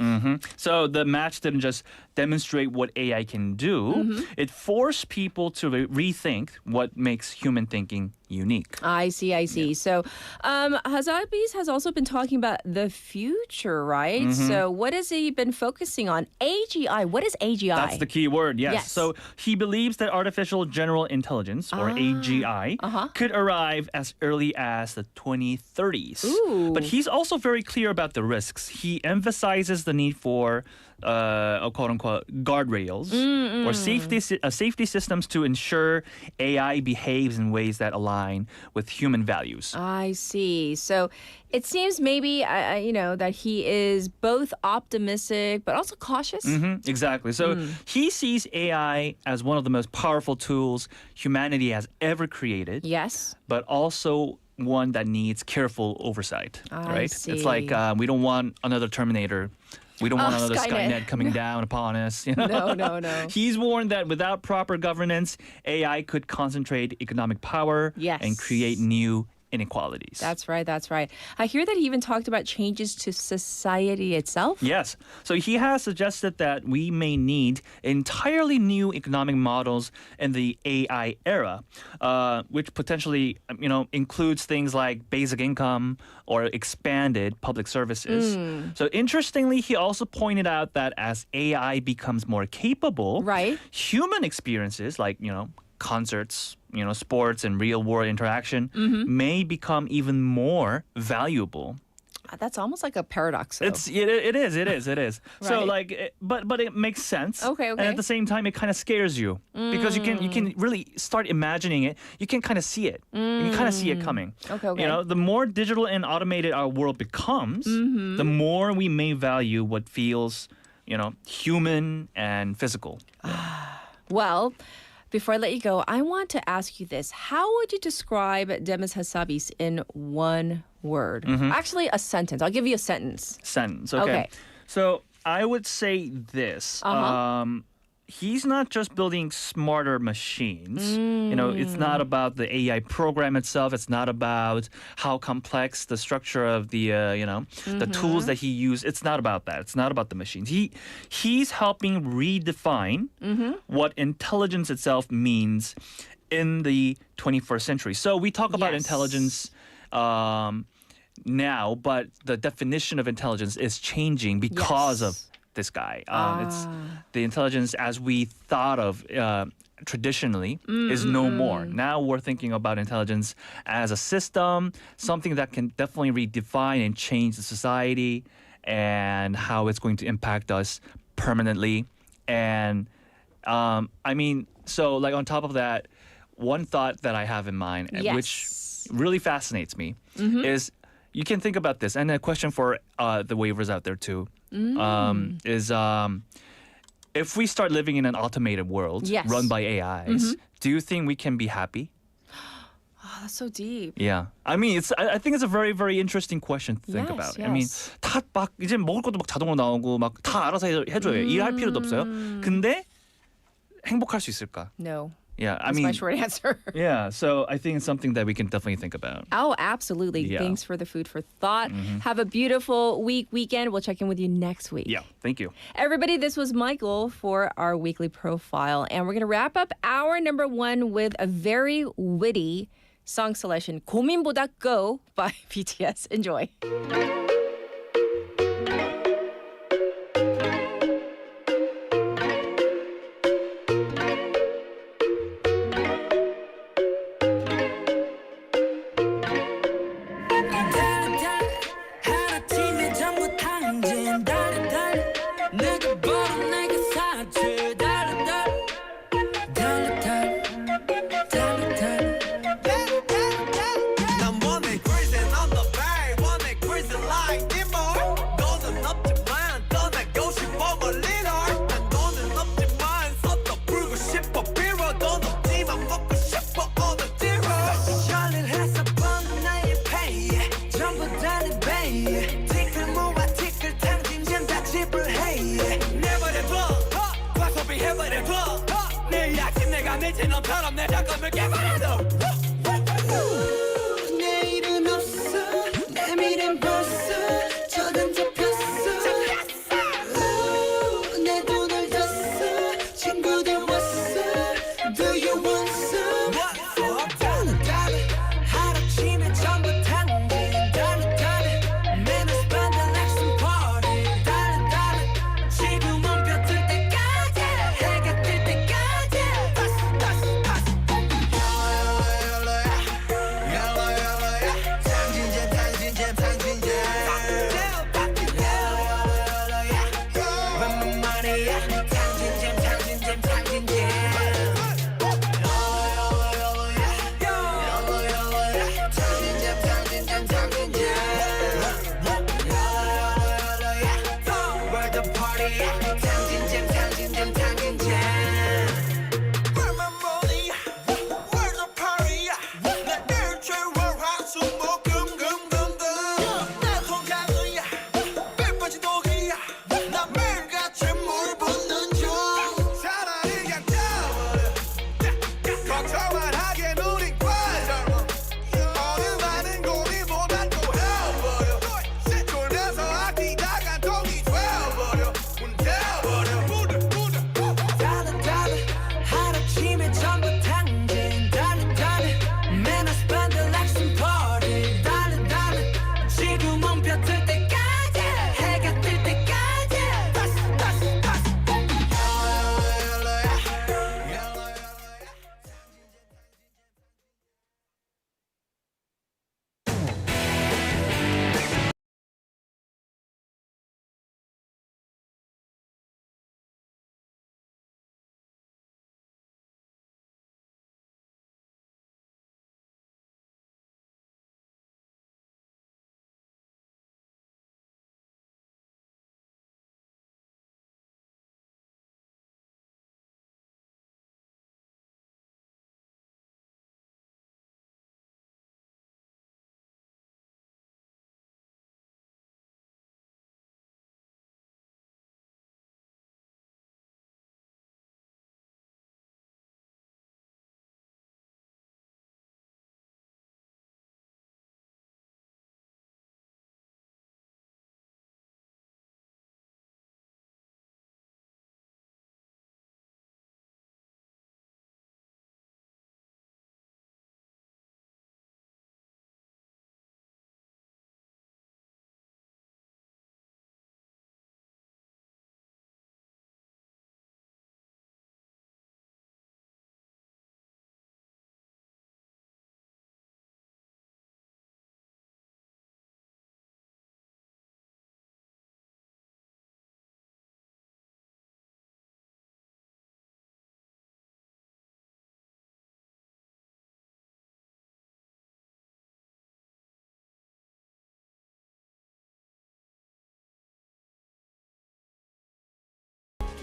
So the match didn't just demonstrate what AI can do, it forced people to rethink what makes human thinking unique. I see. Yeah. So Hasabi's has also been talking about the future, right? So what has he been focusing on? AGI. What is AGI? That's the key word, yes. Yes. So he believes that artificial general intelligence, or AGI, could arrive as early as the 2030s. Ooh. But he's also very clear about the risks. He emphasizes the need for quote-unquote guardrails or safety systems to ensure AI behaves in ways that align with human values. I see. So it seems maybe, that he is both optimistic but also cautious. Exactly. So he sees AI as one of the most powerful tools humanity has ever created, Yes. but also one that needs careful oversight. I right? see. It's like we don't want another Terminator. We don't want another Skynet. Skynet coming down upon us. You know? No. He's warned that without proper governance, AI could concentrate economic power Yes. and create new inequalities. That's right. I hear that he even talked about changes to society itself. Yes. So he has suggested that we may need entirely new economic models in the AI era, which potentially, includes things like basic income or expanded public services. So interestingly, he also pointed out that as AI becomes more capable, Right. human experiences like, concerts, sports and real world interaction may become even more valuable That's almost like a paradox. Though. It is. So Right. like, but it makes sense. Okay. And at the same time, it kind of scares you because you can really start imagining it. You can kind of see it. You can kind of see it coming. Okay. You know, the more digital and automated our world becomes, the more we may value what feels, human and physical. Well, before I let you go, I want to ask you this. How would you describe Demis Hassabis in one word? Actually, a sentence. I'll give you a sentence. Sentence. Okay. So I would say this. He's not just building smarter machines. It's not about the AI program itself. It's not about how complex the structure of the, the tools that he used. It's not about that. It's not about the machines. He's helping redefine what intelligence itself means in the 21st century. So we talk about intelligence now, but the definition of intelligence is changing because of this guy. It's the intelligence as we thought of traditionally is no more. Now we're thinking about intelligence as a system, something that can definitely redefine and change the society and how it's going to impact us permanently. And so like on top of that, one thought that I have in mind, which really fascinates me, is you can think about this, and a question for the waivers out there too. Is if we start living in an automated world run by AIs, do you think we can be happy? Oh, that's so deep. Yeah, I think it's a very, very interesting question to think about. I mean, 다 막 이제 먹을 것도 막 자동으로 나오고 막 다 알아서 해줘요. 일할 필요도 없어요. 근데 행복할 수 있을까? No. Yeah, That's my short answer. Yeah, so I think it's something that we can definitely think about. Oh, absolutely. Yeah. Thanks for the food for thought. Have a beautiful weekend. We'll check in with you next week. Yeah, thank you. Everybody, this was Michael for our weekly profile. And we're going to wrap up hour number 1 with a very witty song selection, 고민보다 Go by BTS. Enjoy. 내일은 없어 내 미래는 벌써 저간 잡혔어 내 돈을 줬어 친구들 왔어 Do you want some? 하루치면 전부 당긴 Minutes spend the next party 지금은 벼 뜰 때까지 해가 뜰 때까지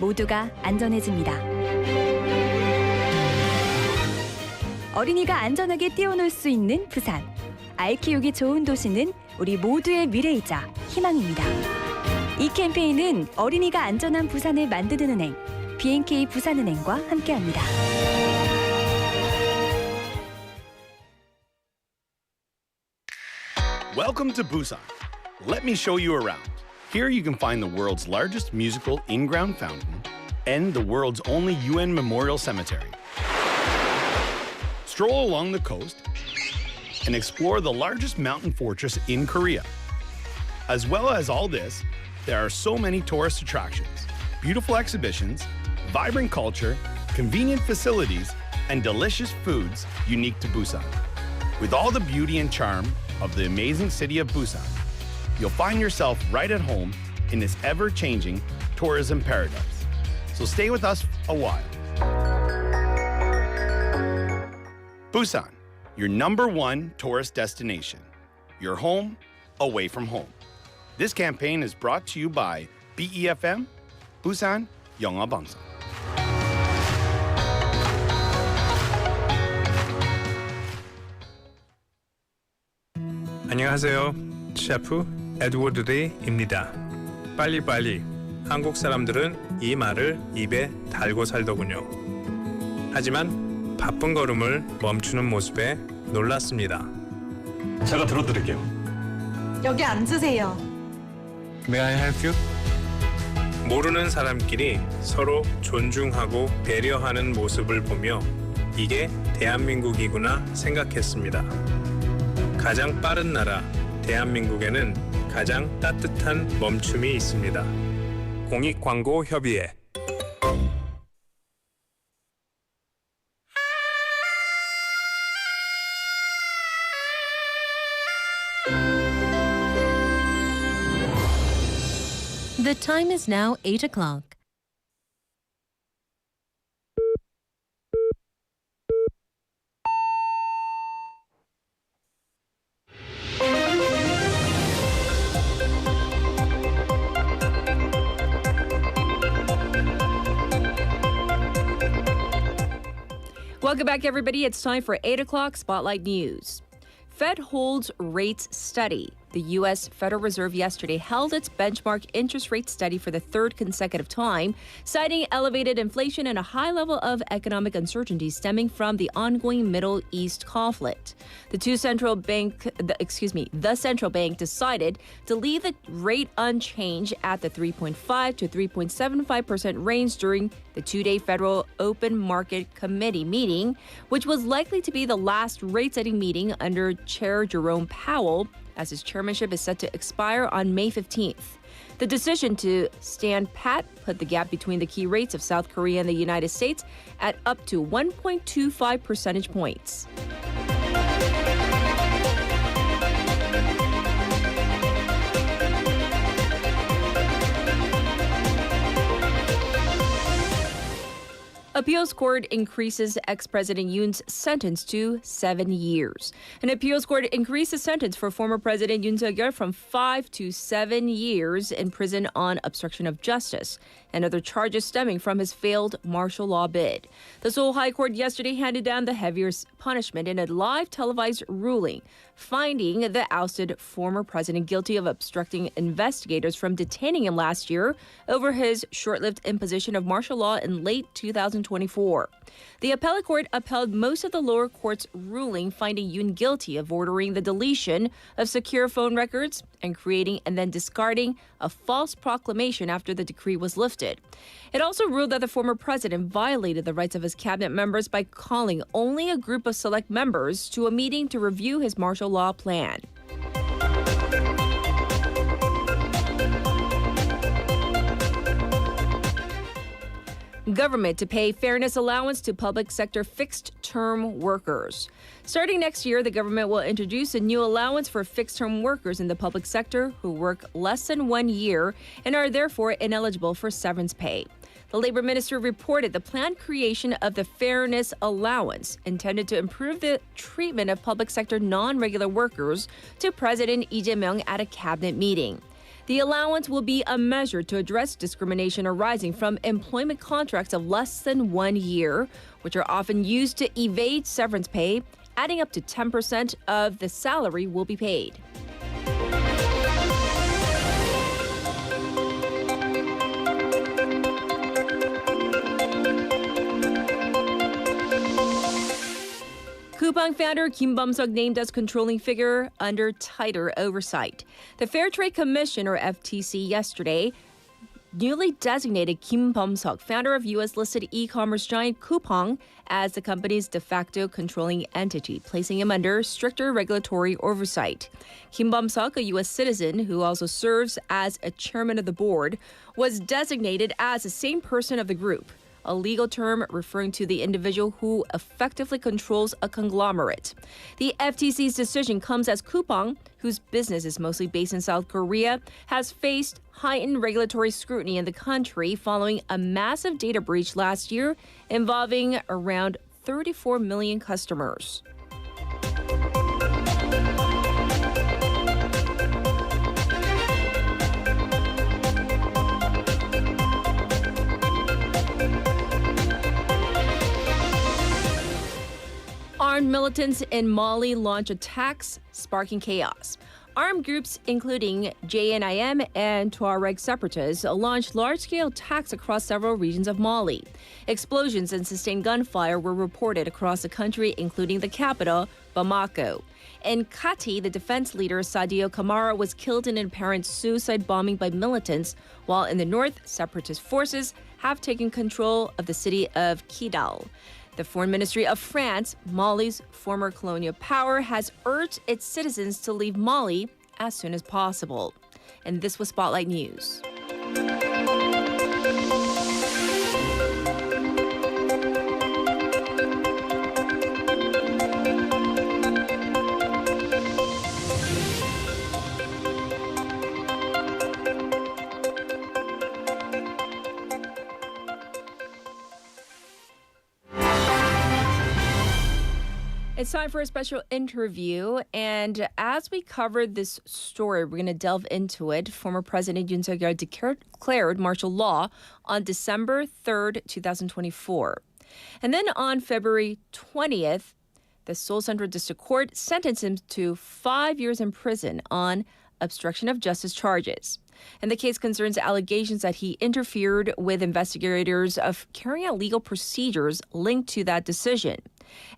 모두가 안전해집니다. 어린이가 안전하게 뛰어놀 수 있는 부산. 아이 키우기 좋은 도시는 우리 모두의 미래이자 희망입니다. 이 캠페인은 어린이가 안전한 부산을 만드는 은행, BNK 부산은행과 함께합니다. Welcome to Busan. Let me show you around. Here you can find the world's largest musical in-ground fountain and the world's only UN memorial cemetery. Stroll along the coast and explore the largest mountain fortress in Korea. As well as all this, there are so many tourist attractions, beautiful exhibitions, vibrant culture, convenient facilities, and delicious foods unique to Busan. With all the beauty and charm of the amazing city of Busan, you'll find yourself right at home in this ever-changing tourism paradise. So stay with us a while. Busan, your #1 tourist destination. Your home, away from home. This campaign is brought to you by BEFM, Busan 영어 방송. 안녕하세요. 셰프 에드워드 리입니다. 빨리빨리. 한국 사람들은 이 말을 입에 달고 살더군요. 하지만 바쁜 걸음을 멈추는 모습에 놀랐습니다. 제가 들어드릴게요. 여기 앉으세요. May I help you? 모르는 사람끼리 서로 존중하고 배려하는 모습을 보며 이게 대한민국이구나 생각했습니다. 가장 빠른 나라 대한민국에는 가장 따뜻한 멈춤이 있습니다. 공익광고협의회. The time is now 8 o'clock. Welcome back, everybody. It's time for 8 o'clock Spotlight News. Fed holds rates steady. The U.S. Federal Reserve yesterday held its benchmark interest rate steady for the third consecutive time, citing elevated inflation and a high level of economic uncertainty stemming from the ongoing Middle East conflict. The central bank decided to leave the rate unchanged at the 3.5 to 3.75% range during the two-day Federal Open Market Committee meeting, which was likely to be the last rate-setting meeting under Chair Jerome Powell, as his chairmanship is set to expire on May 15th. The decision to stand pat put the gap between the key rates of South Korea and the United States at up to 1.25 percentage points. Appeals court increases ex-President Yoon's sentence to 7 years. An appeals court increased the sentence for former President Yoon Suk-yeol from 5 to 7 years in prison on obstruction of justice and other charges stemming from his failed martial law bid. The Seoul High Court yesterday handed down the heaviest punishment in a live televised ruling, finding the ousted former president guilty of obstructing investigators from detaining him last year over his short-lived imposition of martial law in late 2024. The appellate court upheld most of the lower court's ruling, finding Yoon guilty of ordering the deletion of secure phone records and creating and then discarding a false proclamation after the decree was lifted. It also ruled that the former president violated the rights of his cabinet members by calling only a group of select members to a meeting to review his martial law plan. Government to pay fairness allowance to public sector fixed-term workers. Starting next year, the government will introduce a new allowance for fixed-term workers in the public sector who work less than 1 year and are therefore ineligible for severance pay. The labor minister reported the planned creation of the fairness allowance intended to improve the treatment of public sector non-regular workers to President Lee Jae-myung at a cabinet meeting. The allowance will be a measure to address discrimination arising from employment contracts of less than 1 year, which are often used to evade severance pay. Adding up to 10% of the salary will be paid. Coupang founder Kim Bum-seok named as controlling figure under tighter oversight. The Fair Trade Commission, or FTC, yesterday newly designated Kim Bum-seok, founder of U.S.-listed e-commerce giant Coupang, as the company's de facto controlling entity, placing him under stricter regulatory oversight. Kim Bum-seok, a U.S. citizen who also serves as a chairman of the board, was designated as the same person of the group, a legal term referring to the individual who effectively controls a conglomerate. The FTC's decision comes as Coupang, whose business is mostly based in South Korea, has faced heightened regulatory scrutiny in the country following a massive data breach last year involving around 34 million customers. Armed militants in Mali launch attacks, sparking chaos. Armed groups, including JNIM and Tuareg separatists, launched large-scale attacks across several regions of Mali. Explosions and sustained gunfire were reported across the country, including the capital, Bamako. In Kati, the defense leader Sadio Kamara was killed in an apparent suicide bombing by militants, while in the north, separatist forces have taken control of the city of Kidal. The Foreign Ministry of France, Mali's former colonial power, has urged its citizens to leave Mali as soon as possible. And this was Spotlight News. It's time for a special interview, and as we cover this story, we're going to delve into it. Former President Yoon Suk-yeol declared martial law on December 3rd, 2024. And then on February 20th, the Seoul Central District Court sentenced him to 5 years in prison on obstruction of justice charges. And the case concerns allegations that he interfered with investigators of carrying out legal procedures linked to that decision.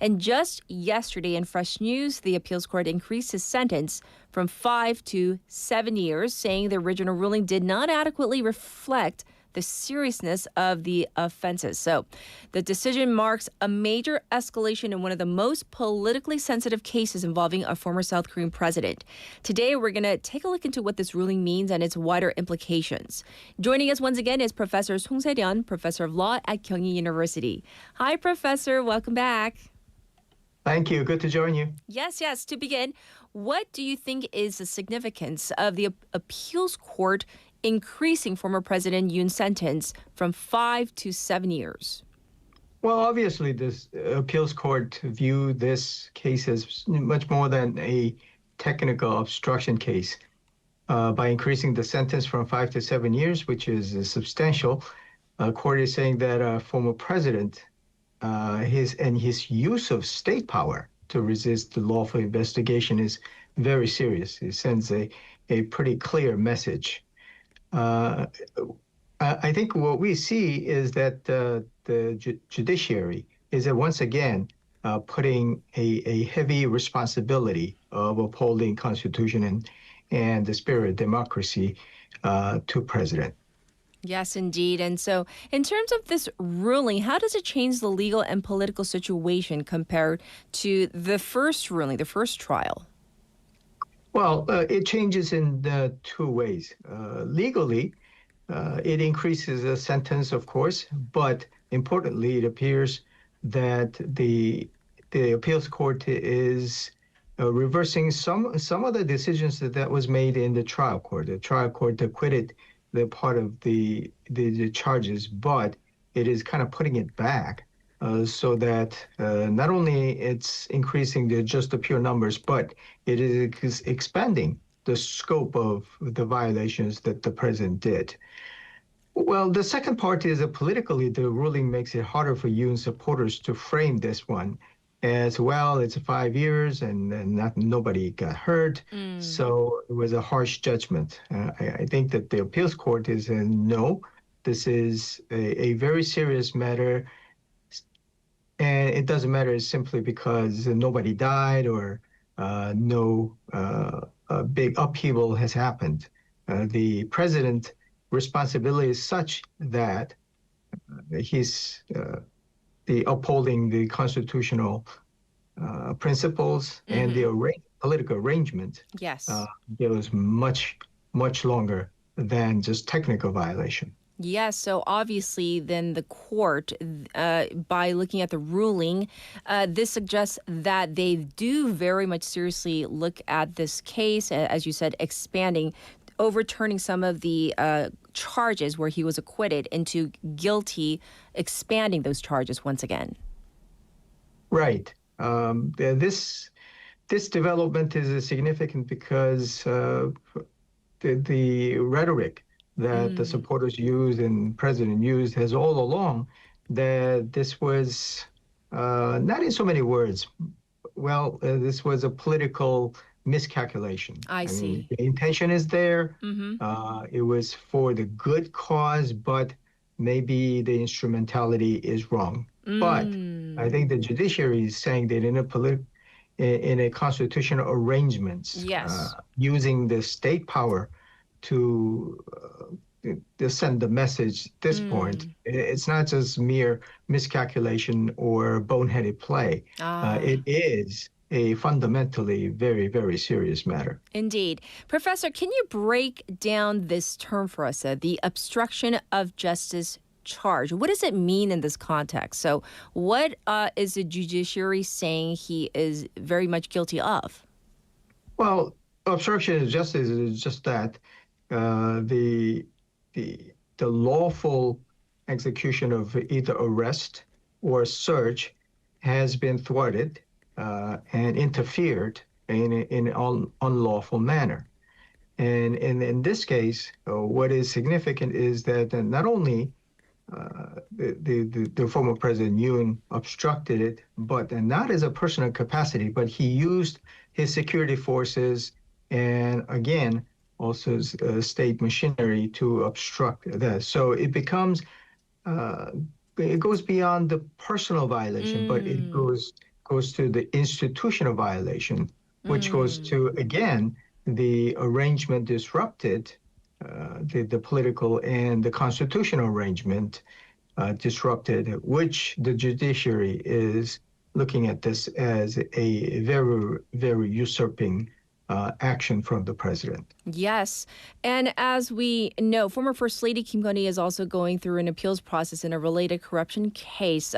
And just yesterday in Fresh News, the appeals court increased his sentence from 5 to 7 years, saying the original ruling did not adequately reflect the seriousness of the offenses. So the decision marks a major escalation in one of the most politically sensitive cases involving a former South Korean president. Today, we're going to take a look into what this ruling means and its wider implications. Joining us once again is Professor Song Se-ryun, Professor of Law at Kyunghee University. Hi, Professor. Welcome back. Thank you. Good to join you. Yes. To begin, what do you think is the significance of the appeals court increasing former President Yoon's sentence from 5 to 7 years? Well, obviously, this appeals court viewed this case as much more than a technical obstruction case. By increasing the sentence from 5 to 7 years, which is substantial, court is saying that a former president, his use of state power to resist the lawful investigation is very serious. It sends a pretty clear message. I think what we see is that the judiciary is once again putting a heavy responsibility of upholding Constitution and the spirit of democracy to President. Yes, indeed. And so in terms of this ruling, how does it change the legal and political situation compared to the first ruling, the first trial? Well, it changes in two ways. Legally, it increases the sentence, of course, but importantly, it appears that the appeals court is reversing some of the decisions that was made in the trial court. The trial court acquitted the part of the charges, but it is kind of putting it back so that not only it's increasing just the pure numbers, but it is expanding the scope of the violations that the president did. Well, the second part is that politically, the ruling makes it harder for Yoon supporters to frame this one as well. It's 5 years and nobody got hurt. So it was a harsh judgment. I think that the appeals court is no. This is a very serious matter. And it doesn't matter simply because nobody died or no big upheaval has happened. The president responsibility is such that he's the upholding the constitutional principles and the political arrangement. Yes. Goes much longer than just technical violation. Yes, so obviously then the court, by looking at the ruling, this suggests that they do very much seriously look at this case, as you said, overturning some of the charges where he was acquitted into guilty, expanding those charges once again. Right. This development is significant because the rhetoric that the supporters used and president used has all along that this was not in so many words. Well, this was a political miscalculation. I see. mean, the intention is there. It was for the good cause, but maybe the instrumentality is wrong. But I think the judiciary is saying that in a constitutional arrangements, using the state power to send the message at this point, it's not just mere miscalculation or boneheaded play. It is a fundamentally very, very serious matter. Indeed. Professor, can you break down this term for us, the obstruction of justice charge? What does it mean in this context? So what is the judiciary saying he is very much guilty of? Well, obstruction of justice is just that. The lawful execution of either arrest or search has been thwarted and interfered in an unlawful manner. And in this case, what is significant is that not only the former President Yoon obstructed it, but not as a personal capacity, but he used his security forces and again, also state machinery to obstruct that. So it becomes, it goes beyond the personal violation, but it goes to the institutional violation, which goes to, again, the arrangement disrupted, the political and the constitutional arrangement disrupted, which the judiciary is looking at this as a very, very usurping action from the president. Yes. And as we know, former First Lady Kim Gun-hee is also going through an appeals process in a related corruption case.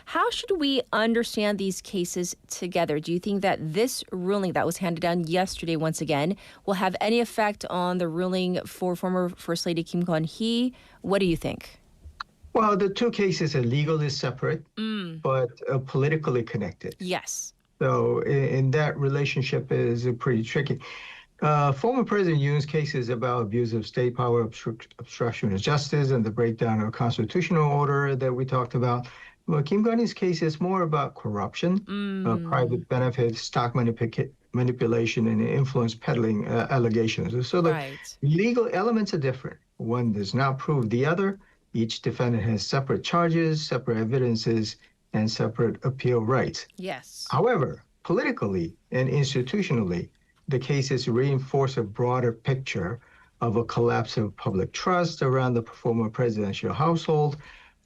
How should we understand these cases together? Do you think that this ruling that was handed down yesterday, once again, will have any effect on the ruling for former First Lady Kim Gun-hee? What do you think? Well, the two cases are legally separate, but politically connected. Yes. So in that relationship is pretty tricky. Former President Yoon's case is about abuse of state power, obstruction of justice, and the breakdown of constitutional order that we talked about. Well, Kim Gun-hee's case is more about corruption, private benefits, stock manipulation, and influence peddling allegations. So the legal elements are different. One does not prove the other. Each defendant has separate charges, separate evidences, and separate appeal rights. Yes. However, politically and institutionally, the cases reinforce a broader picture of a collapse of public trust around the former presidential household,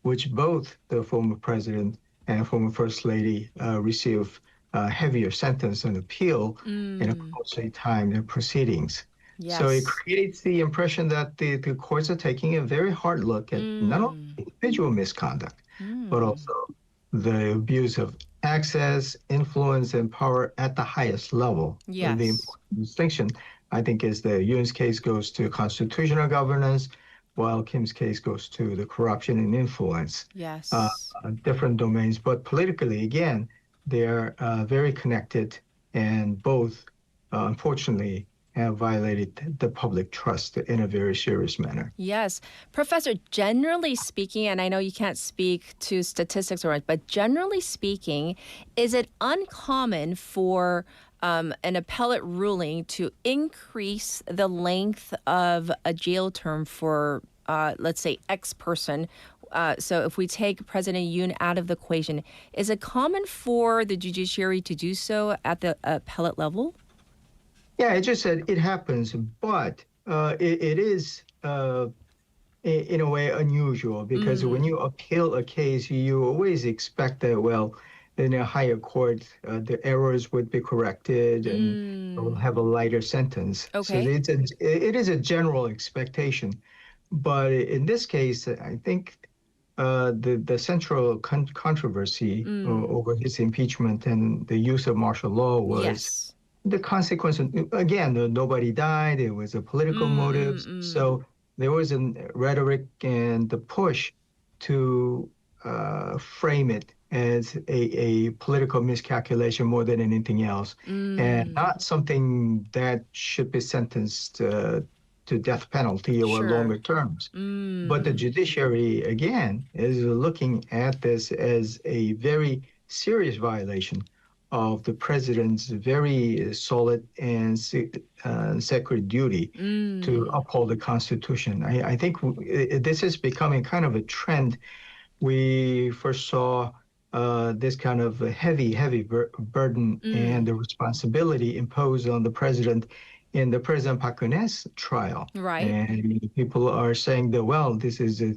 which both the former president and former first lady receive a heavier sentence on appeal in a closely timed proceedings. Yes. So it creates the impression that the courts are taking a very hard look at not only individual misconduct, but also the abuse of access, influence, and power at the highest level. Yes. The important distinction, I think, is that Yoon's case goes to constitutional governance, while Kim's case goes to the corruption and influence. Yes. Different domains, but politically, again, they're very connected, and both, unfortunately, have violated the public trust in a very serious manner. Yes. Professor, generally speaking, and I know you can't speak to statistics or but generally speaking, is it uncommon for an appellate ruling to increase the length of a jail term for, let's say, X person? So if we take President Yoon out of the equation, is it common for the judiciary to do so at the appellate level? Yeah, I just said it happens, but it is, in a way, unusual because when you appeal a case, you always expect that, well, in a higher court, the errors would be corrected and we'll have a lighter sentence. Okay. So it is a general expectation. But in this case, I think the central controversy over his impeachment and the use of martial law was the consequence. Again, nobody died. It was a political motive. So there was a rhetoric and the push to frame it as a political miscalculation more than anything else, and not something that should be sentenced to death penalty or longer terms. But the judiciary, again, is looking at this as a very serious violation of the president's very solid and sacred duty to uphold the Constitution. I think this is becoming kind of a trend. We first saw this kind of heavy burden and the responsibility imposed on the president in the President Park Geun-hye's trial. Right. And people are saying that, well, this is a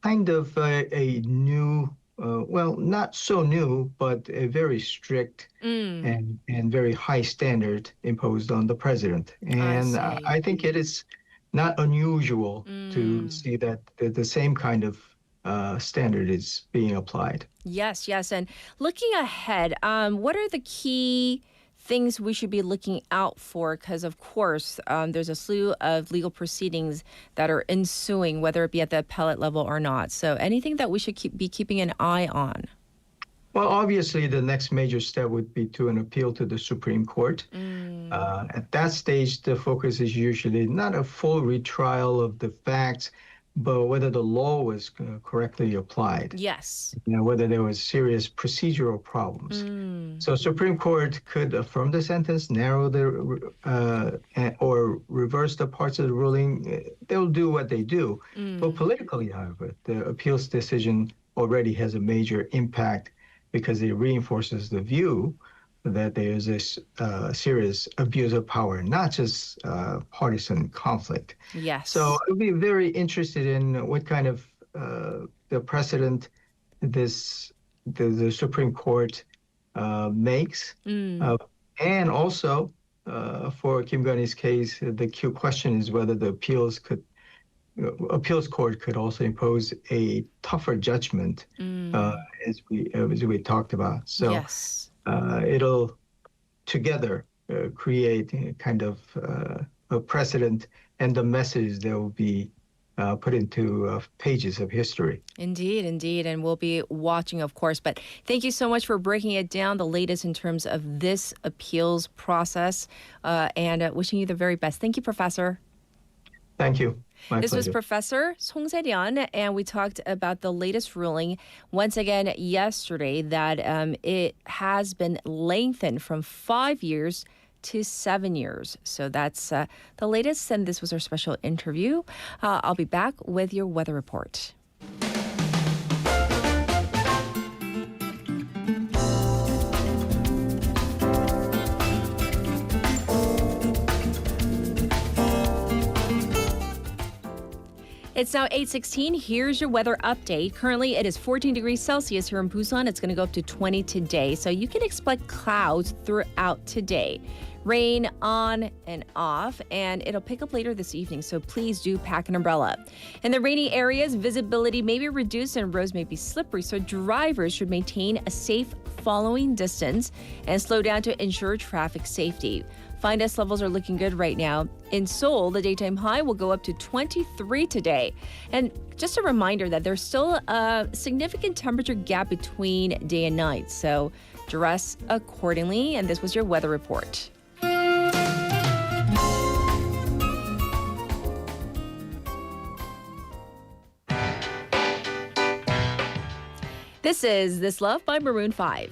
kind of a new, well, not so new, but a very strict and very high standard imposed on the president. And I think it is not unusual to see that the same kind of standard is being applied. Yes. And looking ahead, what are the key things we should be looking out for? Because, of course, there's a slew of legal proceedings that are ensuing, whether it be at the appellate level or not. So anything that we should be keeping an eye on? Well, obviously, the next major step would be to an appeal to the Supreme Court. At that stage, the focus is usually not a full retrial of the facts, but whether the law was correctly applied. Yes. Whether there was serious procedural problems. So Supreme Court could affirm the sentence, narrow or reverse the parts of the ruling. They'll do what they do. But politically, however, the appeals decision already has a major impact because it reinforces the view that there is this serious abuse of power, not just partisan conflict. Yes. So I'll be very interested in what kind of the precedent the Supreme Court makes. And also, for Kim Gun-hee's case, the key question is whether the appeals court could also impose a tougher judgment, as we talked about. So. Yes. It'll together create a kind of a precedent and the message that will be put into pages of history. Indeed. And we'll be watching, of course. But thank you so much for breaking it down, the latest in terms of this appeals process, and wishing you the very best. Thank you, Professor. Thank you. This was Professor Song Se-ryun, and we talked about the latest ruling once again yesterday that it has been lengthened from 5 years to 7 years. So that's the latest, and this was our special interview. I'll be back with your weather report. It's now 8:16. Here's your weather update. Currently, it is 14 degrees Celsius here in Busan. It's going to go up to 20 today. So you can expect clouds throughout today. Rain on and off, and it'll pick up later this evening. So please do pack an umbrella. In the rainy areas, visibility may be reduced and roads may be slippery. So drivers should maintain a safe following distance and slow down to ensure traffic safety. Find us levels are looking good right now. In Seoul, the daytime high will go up to 23 today. And just a reminder that there's still a significant temperature gap between day and night. So dress accordingly. And this was your weather report. This is This Love by Maroon 5.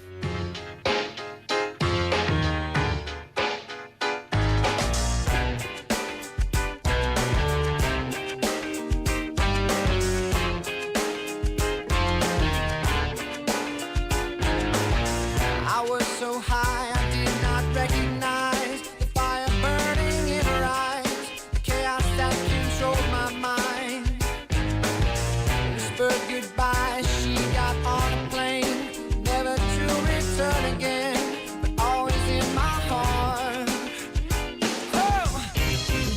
I was so high I did not recognize the fire burning in her eyes, the chaos that controlled my mind. Whispered goodbye, she got on a plane, never to return again, but always in my heart. Oh,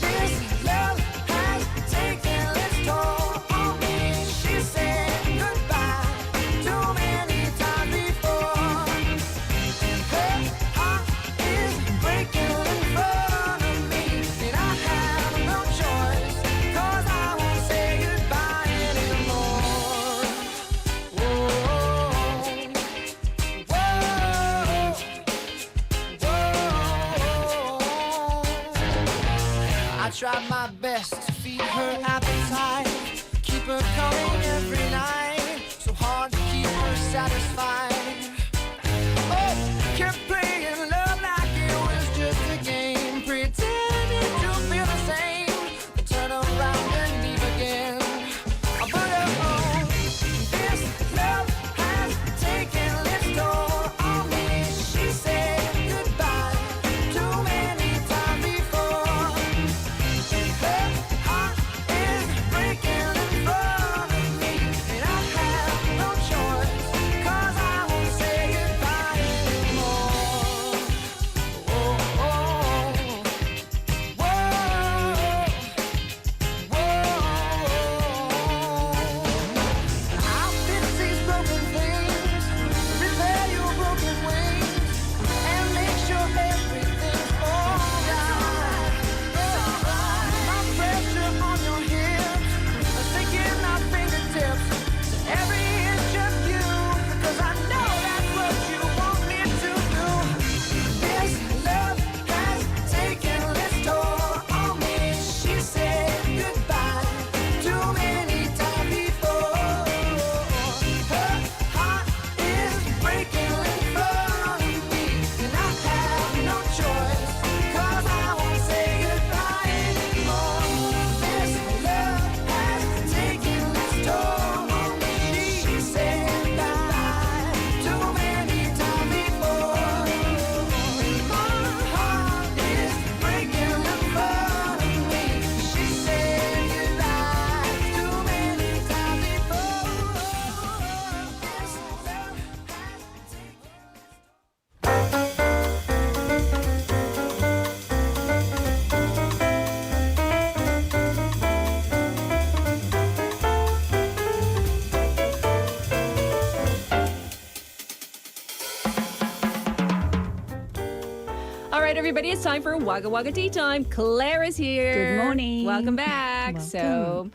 this love has taken its toll on me. She said goodbye too many times before. Her heart is breaking in front of me, and I have no choice, 'cause I won't say goodbye anymore. Whoa, whoa, whoa. I tried my best to feed her appetite, keep her coming every night, so hard to keep her satisfied. Oh, kept playing love like it was just a game, pretending to feel the same, but turn around and leave again. But oh, this love has taken its toll on me. She said goodbye too many times before. Her heart is breaking in front of me, and I have no choice, 'cause I won't say goodbye anymore. Whoa, whoa, I'll fix these broken things, repair your broken wings, and make sure everything's alright. My pressure on your hips, sinking my fingertips, every inch of you, 'cause I know that's what you want me to do. This love has taken its toll on me. She said goodbye too many times before. Her heart is breaking in front of me, and I have no choice, 'cause I won't say goodbye anymore. This love has taken its toll on me. She said goodbye too many times before. My heart is breaking in front of me. She said goodbye too many times before. This love has taken All right, everybody, it's time for Wagga Wagga Tea Time. Claire is here. Good morning. Welcome back. So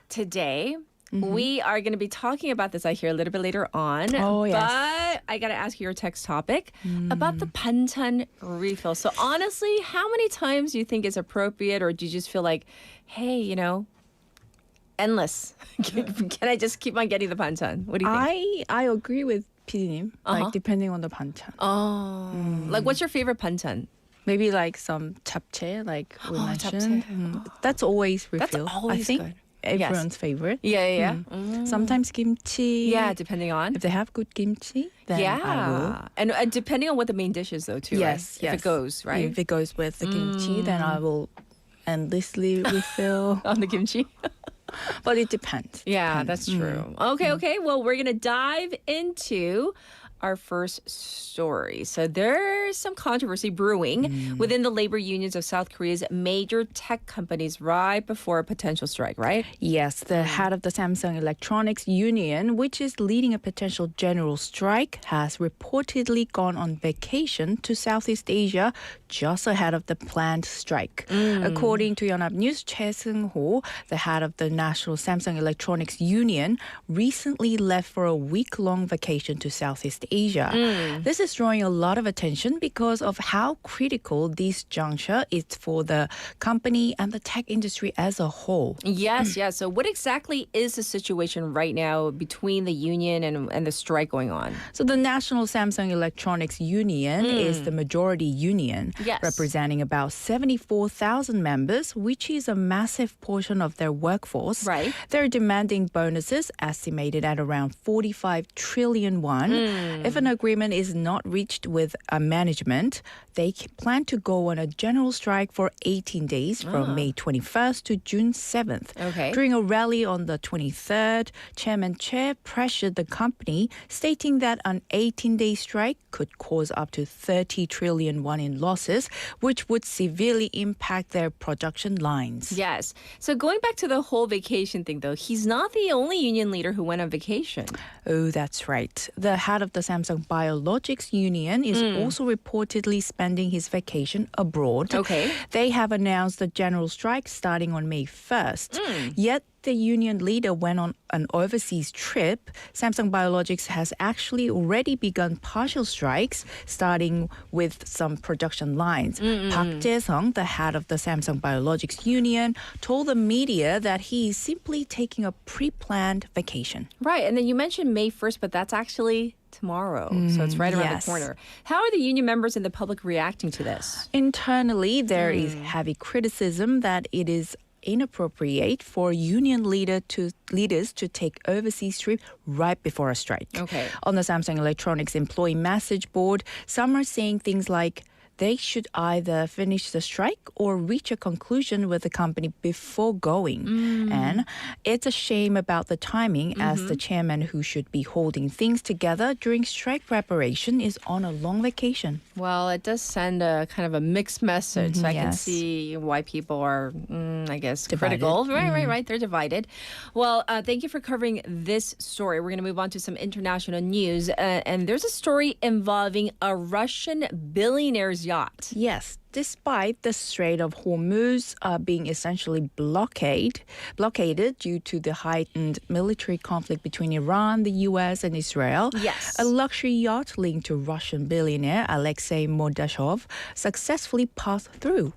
today we are going to be talking about this, I hear, a little bit later on. Oh, yes. But I got to ask you your text topic about the banchan refill. So honestly, how many times do you think is appropriate, or do you just feel like, hey, you know, endless? Can I just keep on getting the banchan? What do you think? I agree with PD님. Like depending on the banchan. Oh, like what's your favorite banchan? Maybe like some japchae, like we mentioned. That's always refill. That's always I think good. everyone's favorite. Yeah. Sometimes kimchi. Yeah, depending on. If they have good kimchi, then I will. And depending on what the main dish is, though, too. Yes, right? If it goes, right? If it goes with the kimchi, then I will endlessly refill on the kimchi. But it depends. Yeah, that's true. Okay. Well, we're going to dive into our first story. So there's some controversy brewing within the labor unions of South Korea's major tech companies right before a potential strike, right? Yes, the head of the Samsung Electronics Union, which is leading a potential general strike, has reportedly gone on vacation to Southeast Asia just ahead of the planned strike. According to Yonhap News, Choi Seung-ho, the head of the National Samsung Electronics Union, recently left for a week-long vacation to Southeast Asia. This is drawing a lot of attention because of how critical this juncture is for the company and the tech industry as a whole. Yes. So what exactly is the situation right now between the union and the strike going on? So the National Samsung Electronics Union is the majority union, representing about 74,000 members, which is a massive portion of their workforce. Right. They're demanding bonuses estimated at around 45 trillion won. If an agreement is not reached with management, they plan to go on a general strike for 18 days from May 21st to June 7th. Okay. During a rally on the 23rd, Chairman Che pressured the company, stating that an 18-day strike could cause up to 30 trillion won in losses, which would severely impact their production lines. Yes. So going back to the whole vacation thing, though, he's not the only union leader who went on vacation. Oh, that's right. The head of the Samsung Biologics Union is also reportedly spending his vacation abroad. Okay. They have announced a general strike starting on May 1st. Yet the union leader went on an overseas trip. Samsung Biologics has actually already begun partial strikes, starting with some production lines. Park Jae-sung, the head of the Samsung Biologics Union, told the media that he is simply taking a pre-planned vacation. Right. And then you mentioned May 1st, but that's actually tomorrow. So it's right around the corner. How are the union members and the public reacting to this? Internally, there is heavy criticism that it is inappropriate for union leaders to take overseas trip right before a strike. Okay. On the Samsung Electronics employee message board, some are saying things like they should either finish the strike or reach a conclusion with the company before going. And it's a shame about the timing as the chairman who should be holding things together during strike preparation is on a long vacation. Well, it does send a kind of a mixed message. So I can Yes. see why people are, I guess, Divided. critical. Right. They're divided. Well, thank you for covering this story. We're going to move on to some international news. And there's a story involving a Russian billionaire's yacht. Yes. Despite the Strait of Hormuz being essentially blockaded due to the heightened military conflict between Iran, the U.S., and Israel, Yes. a luxury yacht linked to Russian billionaire Alexei Mordashov successfully passed through.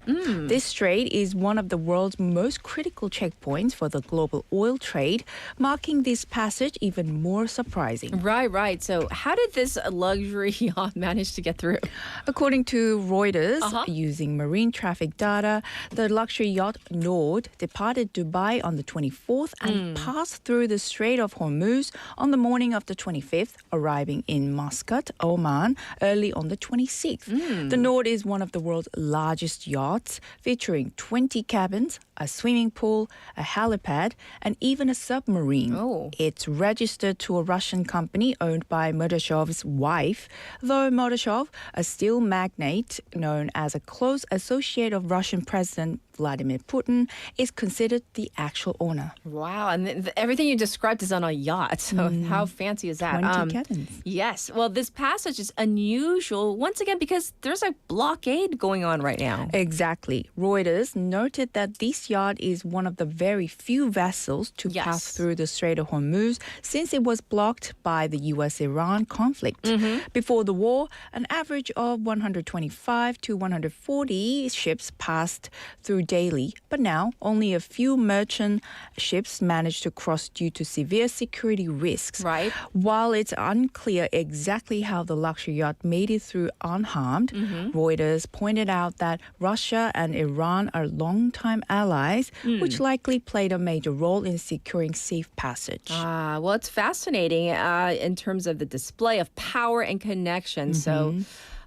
This strait is one of the world's most critical checkpoints for the global oil trade, marking this passage even more surprising. Right. So how did this luxury yacht manage to get through? According to Reuters, using marine traffic data, the luxury yacht Nord departed Dubai on the 24th and passed through the Strait of Hormuz on the morning of the 25th, arriving in Muscat, Oman, early on the 26th. The Nord is one of the world's largest yachts, featuring 20 cabins, a swimming pool, a helipad, and even a submarine. It's registered to a Russian company owned by Mordashov's wife, though Mordashov, a steel magnate known as a close associate of Russian President Vladimir Putin, is considered the actual owner. Wow, and everything you described is on a yacht. So how fancy is that? 20 cabins. Yes. Well, this passage is unusual, once again, because there's a blockade going on right now. Exactly. Reuters noted that this yacht is one of the very few vessels to pass through the Strait of Hormuz since it was blocked by the U.S.-Iran conflict. Before the war, an average of 125 to 140 ships passed through daily, but now only a few merchant ships managed to cross due to severe security risks. Right. While it's unclear exactly how the luxury yacht made it through unharmed, Reuters pointed out that Russia and Iran are longtime allies, which likely played a major role in securing safe passage. Well, it's fascinating in terms of the display of power and connection. So,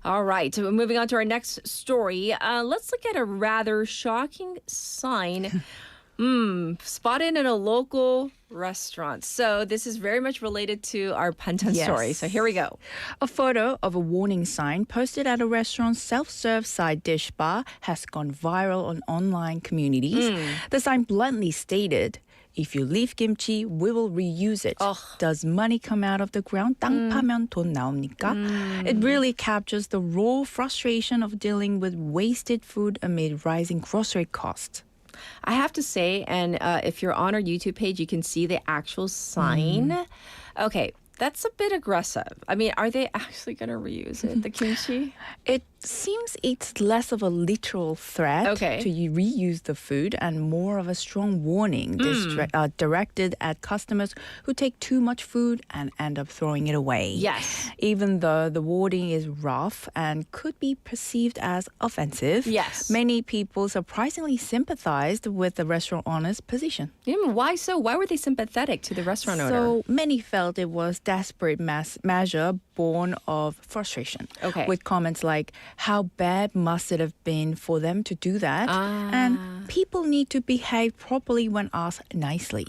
all right. So moving on to our next story. Let's look at a rather shocking sign spotted in a local restaurant. So this is very much related to our Pantan story. So here we go. A photo of a warning sign posted at a restaurant's self-serve side dish bar has gone viral on online communities. The sign bluntly stated, "If you leave kimchi, we will reuse it. Does money come out of the ground? 땅 파면 돈 나옵니까?" It really captures the raw frustration of dealing with wasted food amid rising grocery costs. I have to say, and if you're on our YouTube page, you can see the actual sign. Okay. That's a bit aggressive. I mean, are they actually going to reuse it, the kimchi? It seems it's less of a literal threat to reuse the food and more of a strong warning directed at customers who take too much food and end up throwing it away. Yes. Even though the wording is rough and could be perceived as offensive, many people surprisingly sympathized with the restaurant owner's position. Why so? Why were they sympathetic to the restaurant owner? So many felt it was desperate measure born of frustration. With comments like, how bad must it have been for them to do that? And people need to behave properly when asked nicely.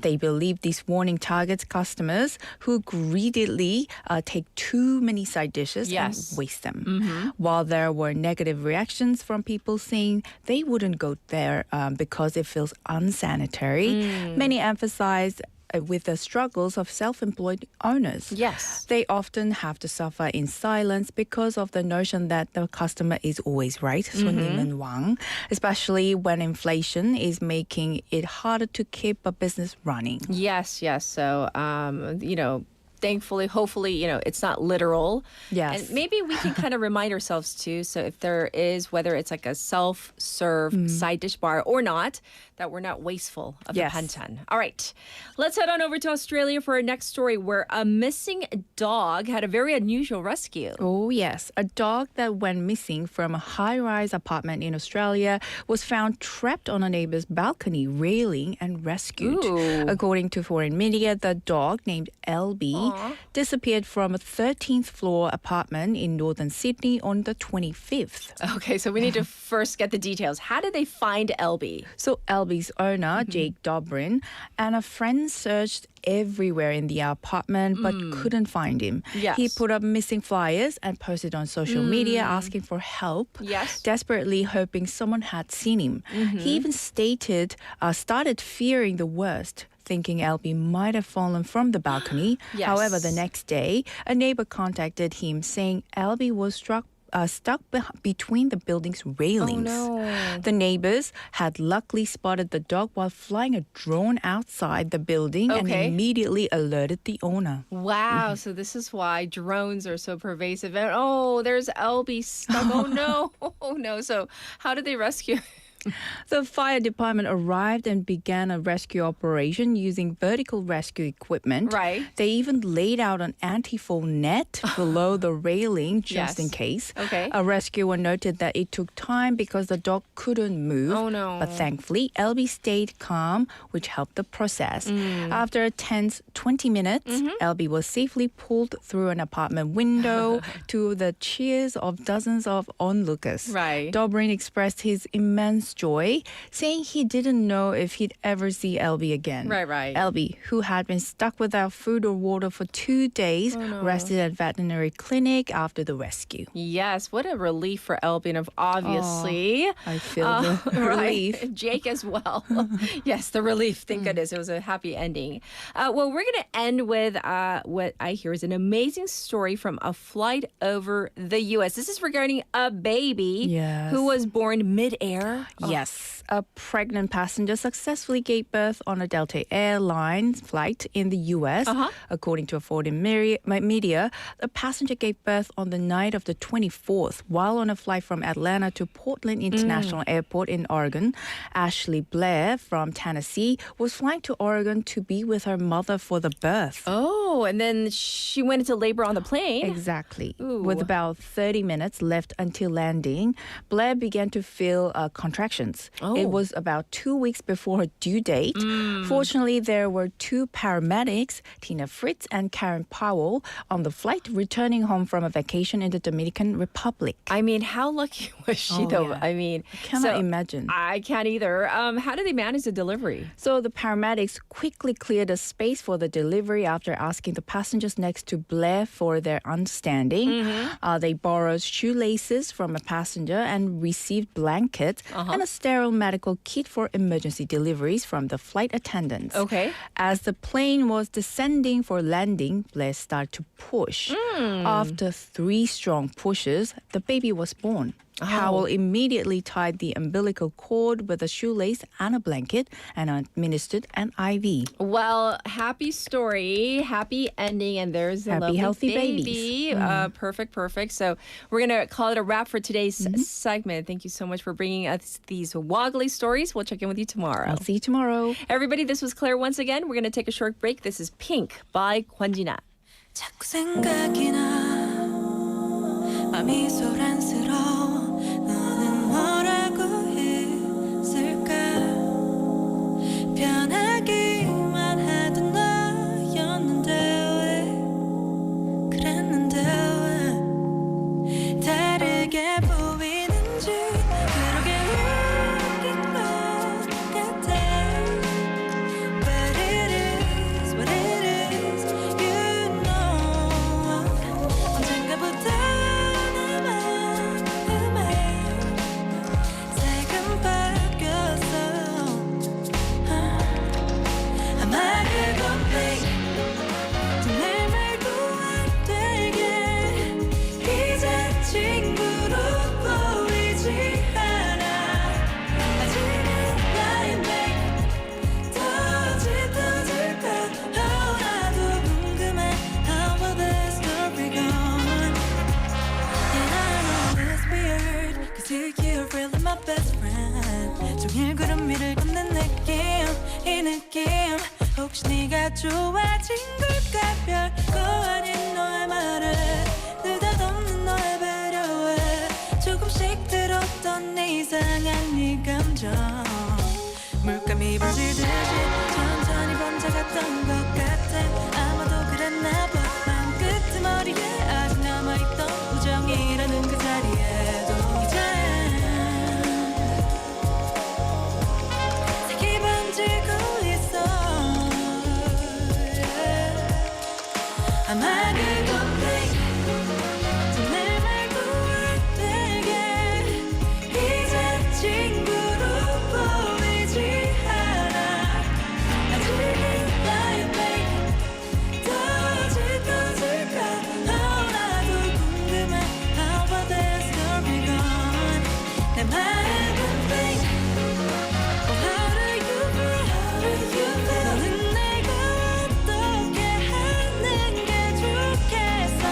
They believe this warning targets customers who greedily take too many side dishes and waste them. While there were negative reactions from people saying they wouldn't go there because it feels unsanitary, many emphasized with the struggles of self-employed owners. Yes. They often have to suffer in silence because of the notion that the customer is always right, 손님은 왕, especially when inflation is making it harder to keep a business running. Yes. So, thankfully, hopefully, it's not literal. Yes. And maybe we can kind of remind ourselves too. So if there is, whether it's like a self-serve side dish bar or not, that we're not wasteful of the banchan. All right. Let's head on over to Australia for our next story where a missing dog had a very unusual rescue. Oh, yes. A dog that went missing from a high-rise apartment in Australia was found trapped on a neighbor's balcony railing and rescued. According to foreign media, the dog named LB disappeared from a 13th floor apartment in northern Sydney on the 25th. Okay, so we need to first get the details. How did they find LB? So LB's owner, Jake Dobrin, and a friend searched everywhere in the apartment but couldn't find him. Yes. He put up missing flyers and posted on social media asking for help, desperately hoping someone had seen him. He even started fearing the worst, thinking LB might have fallen from the balcony. However, the next day, a neighbor contacted him saying LB was stuck between the building's railings. Oh, no. The neighbors had luckily spotted the dog while flying a drone outside the building and immediately alerted the owner. Wow, so this is why drones are so pervasive. And there's LB stuck. Oh no. So how did they rescue him? The fire department arrived and began a rescue operation using vertical rescue equipment. Right. They even laid out an anti-fall net below the railing just in case. Okay. A rescuer noted that it took time because the dog couldn't move. Oh, no. But thankfully, LB stayed calm, which helped the process. After a tense 20 minutes, LB was safely pulled through an apartment window to the cheers of dozens of onlookers. Right. Dobrin expressed his immense joy, saying he didn't know if he'd ever see LB again. Right. LB, who had been stuck without food or water for 2 days, rested at veterinary clinic after the rescue. Yes, what a relief for LB, and obviously. I feel the relief. Right. Jake as well. Yes, the relief. Thank goodness. It was a happy ending. Well, we're going to end with what I hear is an amazing story from a flight over the U.S. This is regarding a baby who was born mid-air. Yes, a pregnant passenger successfully gave birth on a Delta Airlines flight in the U.S. According to a foreign media, the passenger gave birth on the night of the 24th while on a flight from Atlanta to Portland International Airport in Oregon. Ashley Blair from Tennessee was flying to Oregon to be with her mother for the birth. Oh, and then she went into labor on the plane? Exactly. With about 30 minutes left until landing, Blair began to feel contractions. It was about 2 weeks before her due date. Fortunately, there were 2 paramedics, Tina Fritz and Karen Powell, on the flight returning home from a vacation in the Dominican Republic. I mean, how lucky was she, though? Yeah. I mean, I cannot imagine. I can't either. How did they manage the delivery? So the paramedics quickly cleared a space for the delivery after asking the passengers next to Blair for their understanding. They borrowed shoelaces from a passenger and received blankets and a sterile medical kit for emergency deliveries from the flight attendants. Okay. As the plane was descending for landing, Blair started to push. After 3 strong pushes, the baby was born. Howell immediately tied the umbilical cord with a shoelace and a blanket and administered an IV. Well, happy story, happy ending, and there's a Happy, lovely healthy baby. babies. Perfect. So we're going to call it a wrap for today's segment. Thank you so much for bringing us these woggly stories. We'll check in with you tomorrow. I'll see you tomorrow. Everybody, this was Claire once again. We're going to take a short break. This is Pink by 권진아. 자꾸 생각이 나 맘이 소란스러워 너는 뭐라고 했을까 변하기만 하던 너였는데 왜 그랬는데 왜 다르게 보이는지 그러게 웃긴 것 같아 But it is what it is you know 언젠가부터 내 마음에 색은 바뀌었어 아마 그건 정말 말도 안 되게 이제 친구로 보이지 않아 아직은 나의 맹 더 짙어질까 나도 궁금해 How will this story go on And I know it's weird Cause you're really my best friend 종일 구름 위를 걷는 느낌 이 느낌 혹시 네가 좋아진 걸까 별거 아닌 너의 말에 느닷없는 너의 배려에 조금씩 들었던 내 이상한 네 감정 물감이 번지듯이 천천히 번져갔던 것 같아 아마도 그랬나 봐 맘 끄트머리에 아직 남아있던 우정이라는 그 자리에도 이제 색이 번지고 있어 아마 그건 정말 말도 안 되게 이제 친구로 보이지 않아 아직은 나의 맹 더 짙어질까 나도 궁금해 How will this story go on 내 마음은 big How do you feel 너는 내가 어떻게 하는 게 좋겠어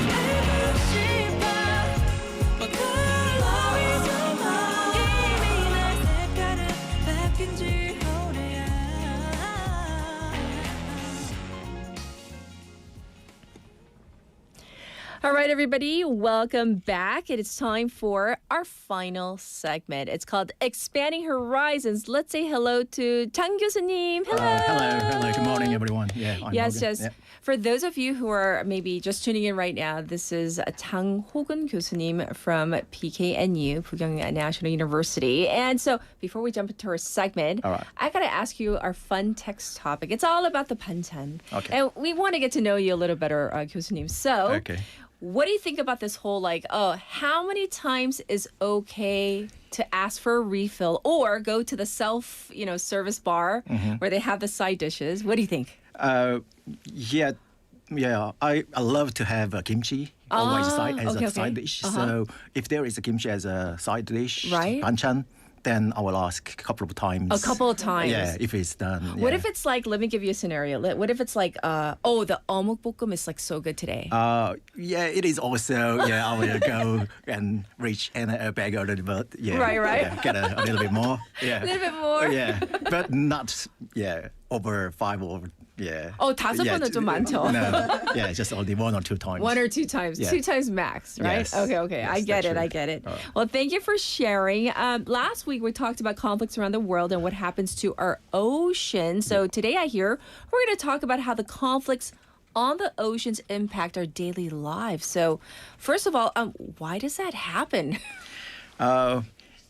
알고 싶어 What color is your heart 이미 날 색깔은 바뀐 지 오래야 All right, everybody, welcome back. It is time for our final segment. It's called Expanding Horizons. Let's say hello to 장 교수님. Hello. Hello. Good morning, everyone. Yeah, I'm Yes. Hogan. Yeah. For those of you who are maybe just tuning in right now, this is 장호근 교수님 from PKNU, Pugyong National University. And so before we jump into our segment, All right. I got to ask you our fun text topic. It's all about the 반찬. Okay. And we want to get to know you a little better, 교수님. So Okay. what do you think about this whole how many times is okay to ask for a refill or go to the self, service bar where they have the side dishes? What do you think? Yeah. I love to have kimchi always as a side dish. So if there is a kimchi as a side dish, Right. banchan, then I will ask a couple of times. A couple of times. Yeah, if it's done. What yeah. if it's like, let me give you a scenario. What if it's like, the 어묵볶음 is like so good today? Yeah, it is also. Yeah, I will go and reach and a bag a little bit. Yeah, Right. Yeah, get a little bit more. Yeah, A little bit more. Yeah, but not over 5 or 다섯 번은 좀 많죠. No, just only 1 or 2 times. 1 or 2 times. Yeah. 2 times max, right? Yes. Okay. Yes, I get that's it. true. I get it. Well, thank you for sharing. Last week, we talked about conflicts around the world and what happens to our ocean. So today, I hear we're going to talk about how the conflicts on the oceans impact our daily lives. So first of all, why does that happen?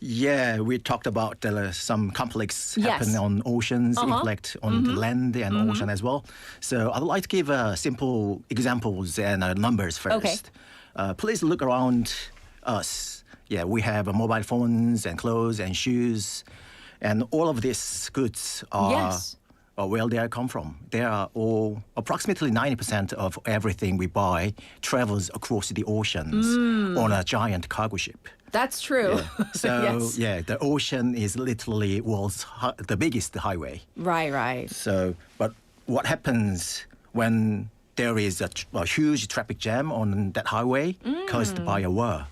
Yeah, we talked about some conflicts Yes. happen on oceans, inflict on the land and ocean as well. So I'd like to give simple examples and numbers first. Okay. Please look around us. Yeah, we have mobile phones and clothes and shoes, and all of these goods are Yes. where they come from. They are all approximately 90% of everything we buy travels across the oceans on a giant cargo ship. That's true. Yeah. So yes. the ocean is literally the biggest highway. Right. So, but what happens when there is a huge traffic jam on that highway caused by a war?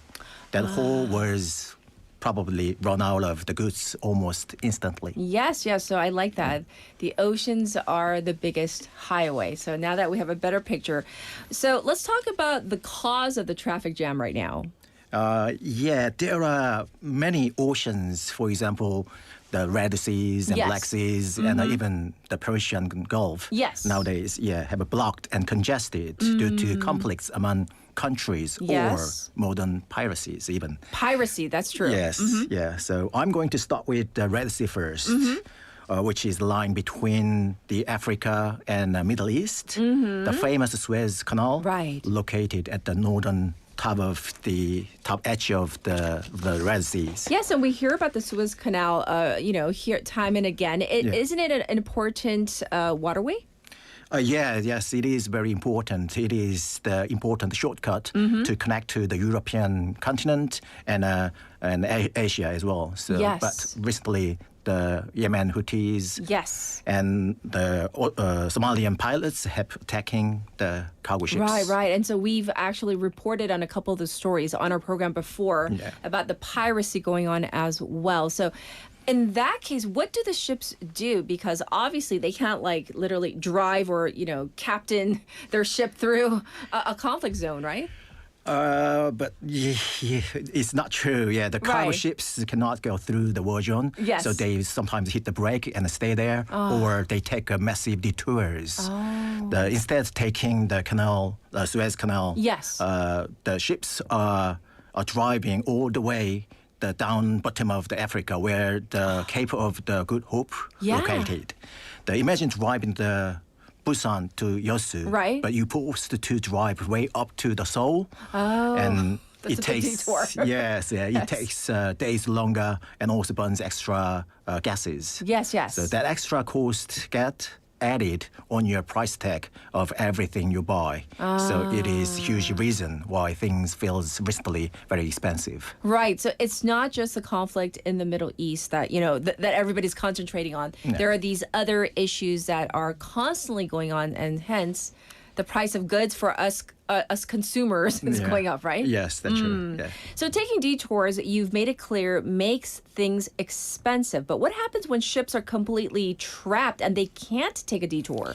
That whole was probably run out of the goods almost instantly. Yes. So I like that. The oceans are the biggest highway. So now that we have a better picture. So let's talk about the cause of the traffic jam right now. There are many oceans, for example, the Red Seas and Black Seas and even the Persian Gulf. Yes. Nowadays, have blocked and congested due to conflicts among countries or modern piracies even. Piracy, that's true. Yes, So I'm going to start with the Red Sea first. Which is the line between the Africa and the Middle East. The famous Suez Canal, located at the northern top edge of the Red Seas. Yes, and we hear about the Suez Canal, here time and again. Isn't it an important waterway? Yes, it is very important. It is the important shortcut to connect to the European continent and Asia as well. So, but recently, the Yemen Houthis and the Somalian pilots have attacking the cargo ships. Right. And so we've actually reported on a couple of the stories on our program before about the piracy going on as well. So in that case, what do the ships do? Because obviously they can't literally drive or, captain their ship through a conflict zone, right? But it's not true. The cargo ships cannot go through the war zone. Yes. So they sometimes hit the brake and stay there, or they take a massive detours. Instead of taking the canal, Suez Canal, the ships are driving all the way the down bottom of the Africa, where the Cape of the Good Hope located. Imagine driving the Busan to Yeosu, but you're supposed to drive way up to the Seoul, and it takes it takes days longer and also burns extra gases. Yes. So that extra cost get added on your price tag of everything you buy. So it is a huge reason why things feels recently very expensive. Right. So it's not just the conflict in the Middle East that that everybody's concentrating on. There are these other issues that are constantly going on, and hence the price of goods for us consumers is going up, right? Yes, that's true. Yeah. So taking detours, you've made it clear, makes things expensive. But what happens when ships are completely trapped and they can't take a detour?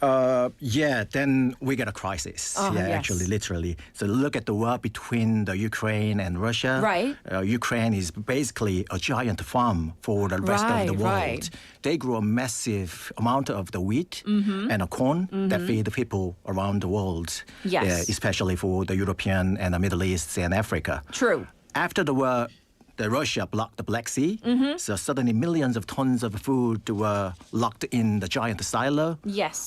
Then we get a crisis. Actually, literally. So look at the war between the Ukraine and Russia. Right. Ukraine is basically a giant farm for the rest of the world. Right. They grow a massive amount of the wheat and corn that feed the people around the world. Yes. Especially for the European and the Middle East and Africa. True. After the war, Russia blocked the Black Sea, so suddenly millions of tons of food were locked in the giant silo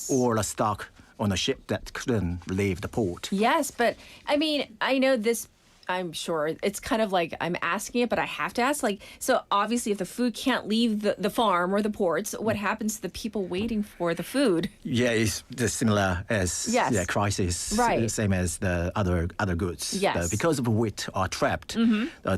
or stuck on a ship that couldn't leave the port. Yes, but I mean, I know this, I'm sure it's kind of like I'm asking it, but I have to ask. So obviously, if the food can't leave the farm or the ports, what happens to the people waiting for the food? It's similar as crisis, same as the other goods. Yes. Because of wheat are trapped,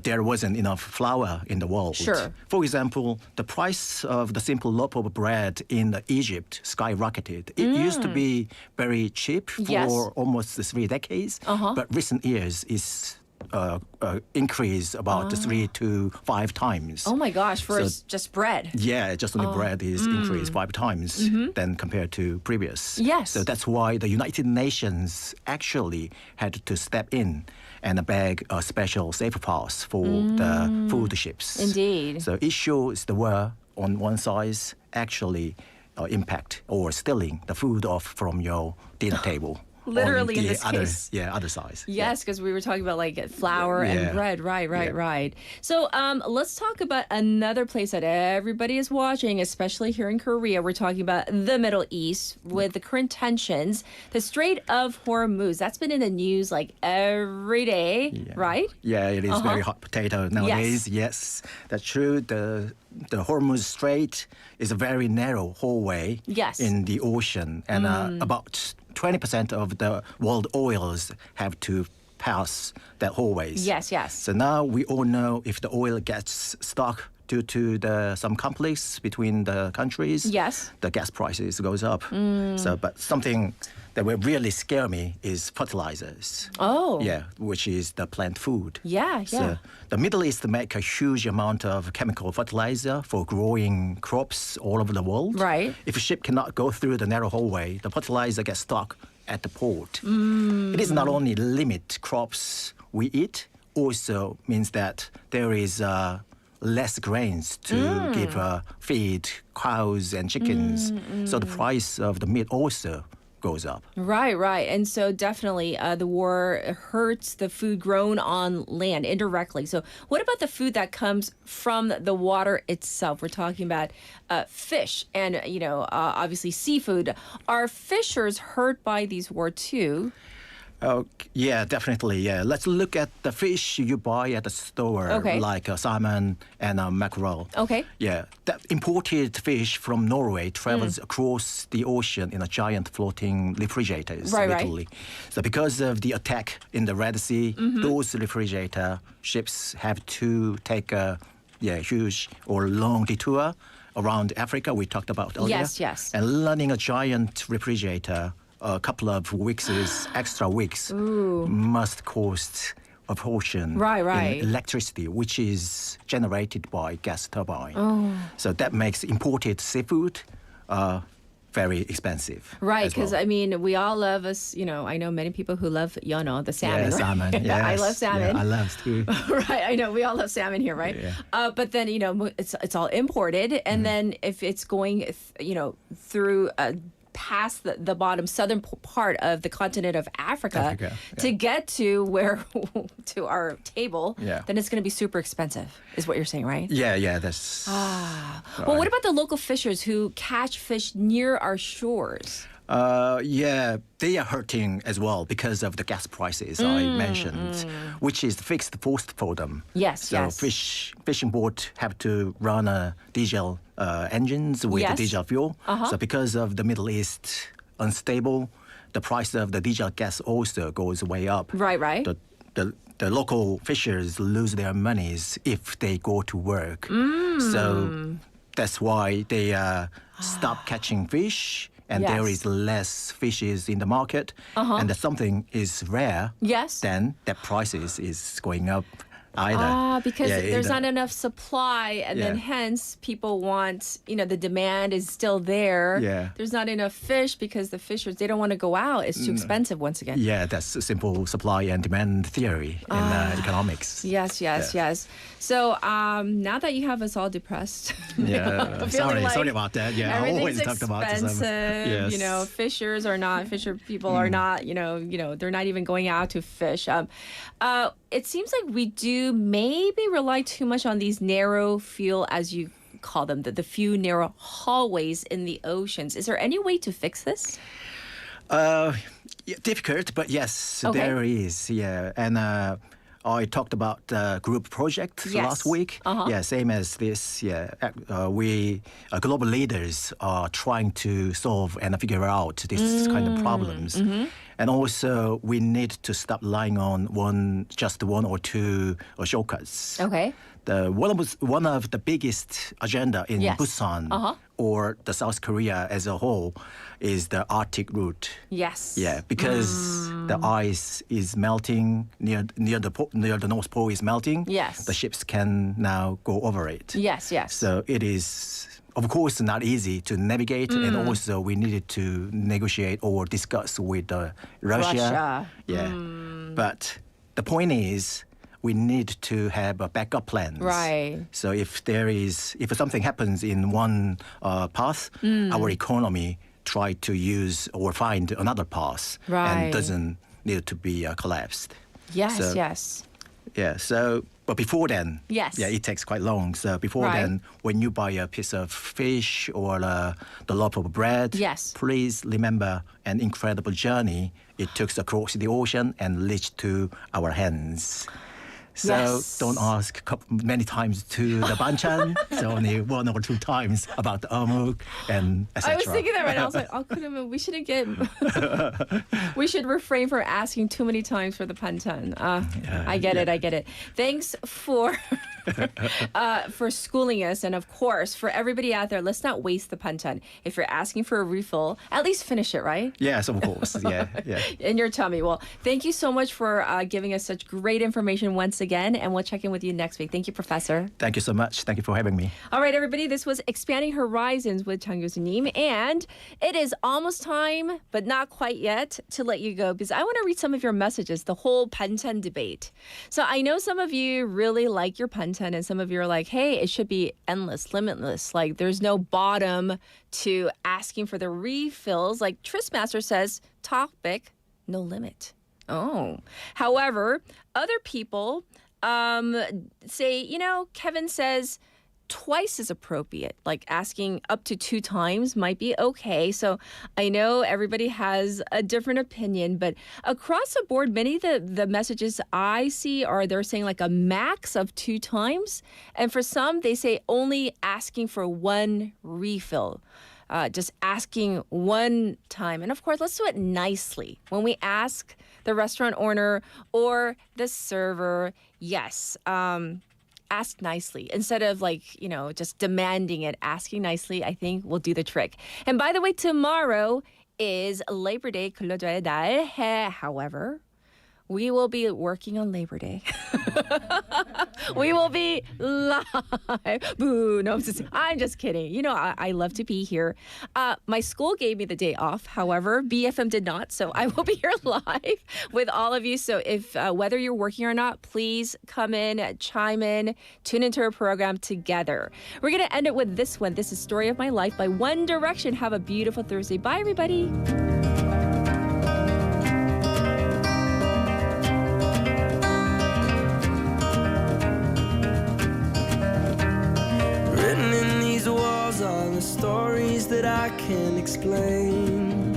there wasn't enough flour in the world. Sure. For example, the price of the simple loaf of bread in Egypt skyrocketed. It used to be very cheap for almost 3 decades, but recent years is increase about 3 to 5 times. Oh my gosh, for just bread. Yeah, just only bread is increased 5 times than compared to previous. Yes. So that's why the United Nations actually had to step in and beg a special safe pass for the food ships. Indeed. So it shows the war on one side actually impact or stealing the food off from your dinner table. Literally on in the this case. other side. Yes, because we were talking about like flour and bread. Right. So let's talk about another place that everybody is watching, especially here in Korea. We're talking about the Middle East with the current tensions. The Strait of Hormuz, that's been in the news like every day, right? Yeah, it is very hot potato nowadays. Yes, that's true. The Hormuz Strait is a very narrow hallway in the ocean, and about 20% of the world oils have to pass that hallways. Yes. So now we all know if the oil gets stuck due to some conflicts between the countries, the gas prices goes up. But something that will really scare me is fertilizers. Oh. Yeah, which is the plant food. Yeah. So the Middle East make a huge amount of chemical fertilizer for growing crops all over the world. Right. If a ship cannot go through the narrow hallway, the fertilizer gets stuck at the port. It is not only limit crops we eat, also means that there is less grains to give feed cows and chickens. So the price of the meat also goes up. Right. And so definitely the war hurts the food grown on land indirectly. So what about the food that comes from the water itself? We're talking about fish and, obviously seafood. Are fishers hurt by these war too? Yeah, definitely. Yeah, let's look at the fish you buy at the store, like salmon and mackerel. Okay. Yeah, that imported fish from Norway travels across the ocean in a giant floating refrigerators, literally. So because of the attack in the Red Sea, those refrigerator ships have to take a huge or long detour around Africa. We talked about earlier. Yes. And landing a giant refrigerator a couple of extra weeks must cost a portion in electricity, which is generated by gas turbine. So that makes imported seafood very expensive. Right, because we all love us. I know many people who love the salmon. Yeah, salmon. Yes. I love salmon. Yeah, I love too. Right, I know we all love salmon here, right? Yeah. But then it's all imported, and then if it's going, through past the bottom southern part of the continent of Africa to get to to our table, then it's going to be super expensive, is what you're saying, right? Yeah, that's... Well, what about the local fishers who catch fish near our shores? Yeah, they are hurting as well because of the gas prices I mentioned, which is fixed cost for them. Yes. Fishing boat have to run diesel engines with diesel fuel. So because of the Middle East unstable, the price of the diesel gas also goes way up. Right. The local fishers lose their monies if they go to work. So that's why they stop catching fish. And there is less fishes in the market, and if something is rare, then that prices is going up either. Because there's not enough supply, and then hence people want, the demand is still there. Yeah. There's not enough fish because the fishers, they don't want to go out. It's too expensive once again. Yeah, that's a simple supply and demand theory in economics. Yes. So now that you have us all depressed, sorry about that. Yeah, I always talked about this. Expensive. Fishers are not, fisher people are not, they're not even going out to fish. It seems like we do maybe rely too much on these narrow fuel, as you call them, the few narrow hallways in the oceans. Is there any way to fix this? Difficult, but yes, there is. Yeah, and I talked about the group project last week. Yeah, same as this. Yeah, we global leaders are trying to solve and figure out this kind of problems. And also, we need to stop relying on just one or two shortcuts. Okay. One of the biggest agenda in Busan or the South Korea as a whole is the Arctic route. Yes. Yeah, because the ice is melting near the North Pole is melting. Yes. The ships can now go over it. Yes. So it is, of course, not easy to navigate, and also we needed to negotiate or discuss with Russia. Yeah. But the point is, we need to have a backup plans. Right. So if something happens in one path, our economy try to use or find another path and doesn't need to be collapsed. Yes, So- yes. Yeah, so, but before then, Yes. yeah, it takes quite long. So before Right. then, when you buy a piece of fish or the loaf of bread, Yes. please remember an incredible journey it took across the ocean and reached to our hands. So Yes. don't ask many times to the banchan. So only one or two times about the amuk and etc. I was thinking that right now. I was like, oh, we shouldn't get. We should refrain from asking too many times for the panchan. I get it. I get it. Thanks for schooling us, and of course, for everybody out there, let's not waste the panchan. If you're asking for a refill, at least finish it, right? Yes, of course. Yeah, yeah. In your tummy. Well, thank you so much for giving us such great information once again, and we'll check in with you next week. Thank you, Professor. Thank you so much. Thank you for having me. All right, everybody, this was Expanding Horizons with Chang 교수님, and it is almost time, but not quite yet, to let you go because I want to read some of your messages, the whole panchan debate. So I know some of you really like your panchan, and some of you are like, hey, it should be endless, limitless. Like there's no bottom to asking for the refills. Like Tristmaster says, topic, no limit. Oh. However, other people say, Kevin says twice is appropriate. Like asking up to 2 times might be okay. So I know everybody has a different opinion, but across the board, many of the messages I see are they're saying like a max of 2 times. And for some, they say only asking for 1 refill. Just asking 1 time. And of course, let's do it nicely. When we ask the restaurant owner or the server, yes, ask nicely. Instead of just demanding it, asking nicely, I think will do the trick. And by the way, tomorrow is Labor Day, 근로자의 날. However, we will be working on Labor Day. We will be live. Boo, no, I'm just kidding. I love to be here. My school gave me the day off. However, BFM did not. So I will be here live with all of you. So if whether you're working or not, please come in, chime in, tune into our program together. We're going to end it with this one. This is Story of My Life by One Direction. Have a beautiful Thursday. Bye, everybody. Written in these walls are the stories that I can't explain.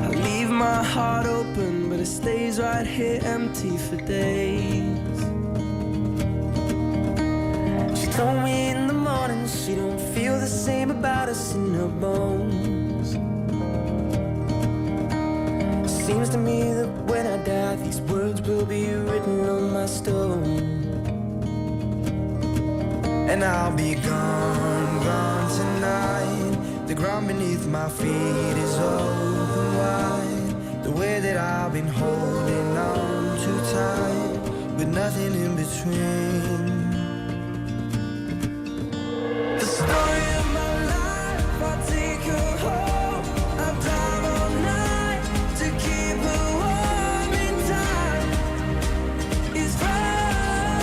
I leave my heart open, but it stays right here empty for days. She told me in the morning she don't feel the same about us in her bones. Seems to me that when I die, these words will be written on my stone. And I'll be gone, gone tonight. The ground beneath my feet is open wide. The way that I've been holding on too tight, with nothing in between. The story of my life, I'll take her home. I'll drive all night to keep her warm in time. It's frozen.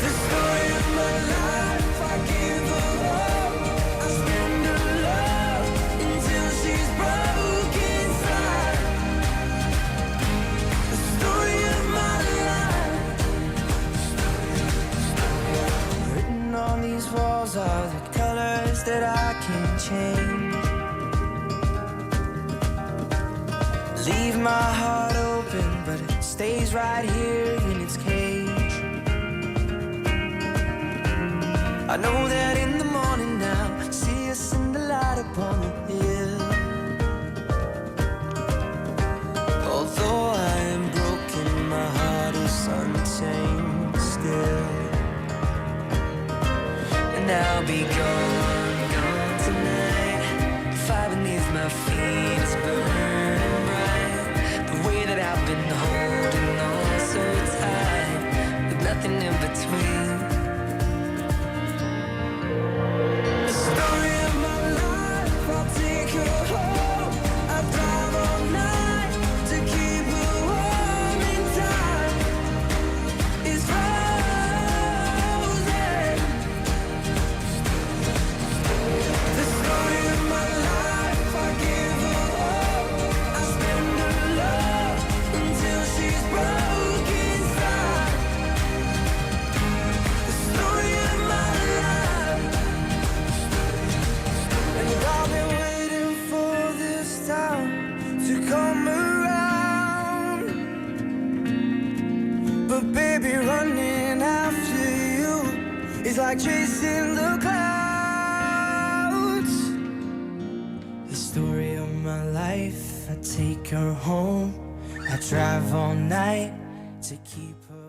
The story of my life, I give her all. I spend her love until she's broke inside. The story of my life. Written on these walls are the colors that I can't change. Leave my heart open, but it stays right here in its cage. I know that in the morning now, see us in the light upon the hill. Although I am broken, my heart is unchained still. And I'll be gone, gone tonight. Fire beneath my feet is burning bright. The way that I've been holding on so tight, with nothing in between. The story of my life, I'll take her home. I'll drive all night to keep her warm in time. It's frozen. like chasing the clouds. The story of my life, I take her home. I drive all night to keep her.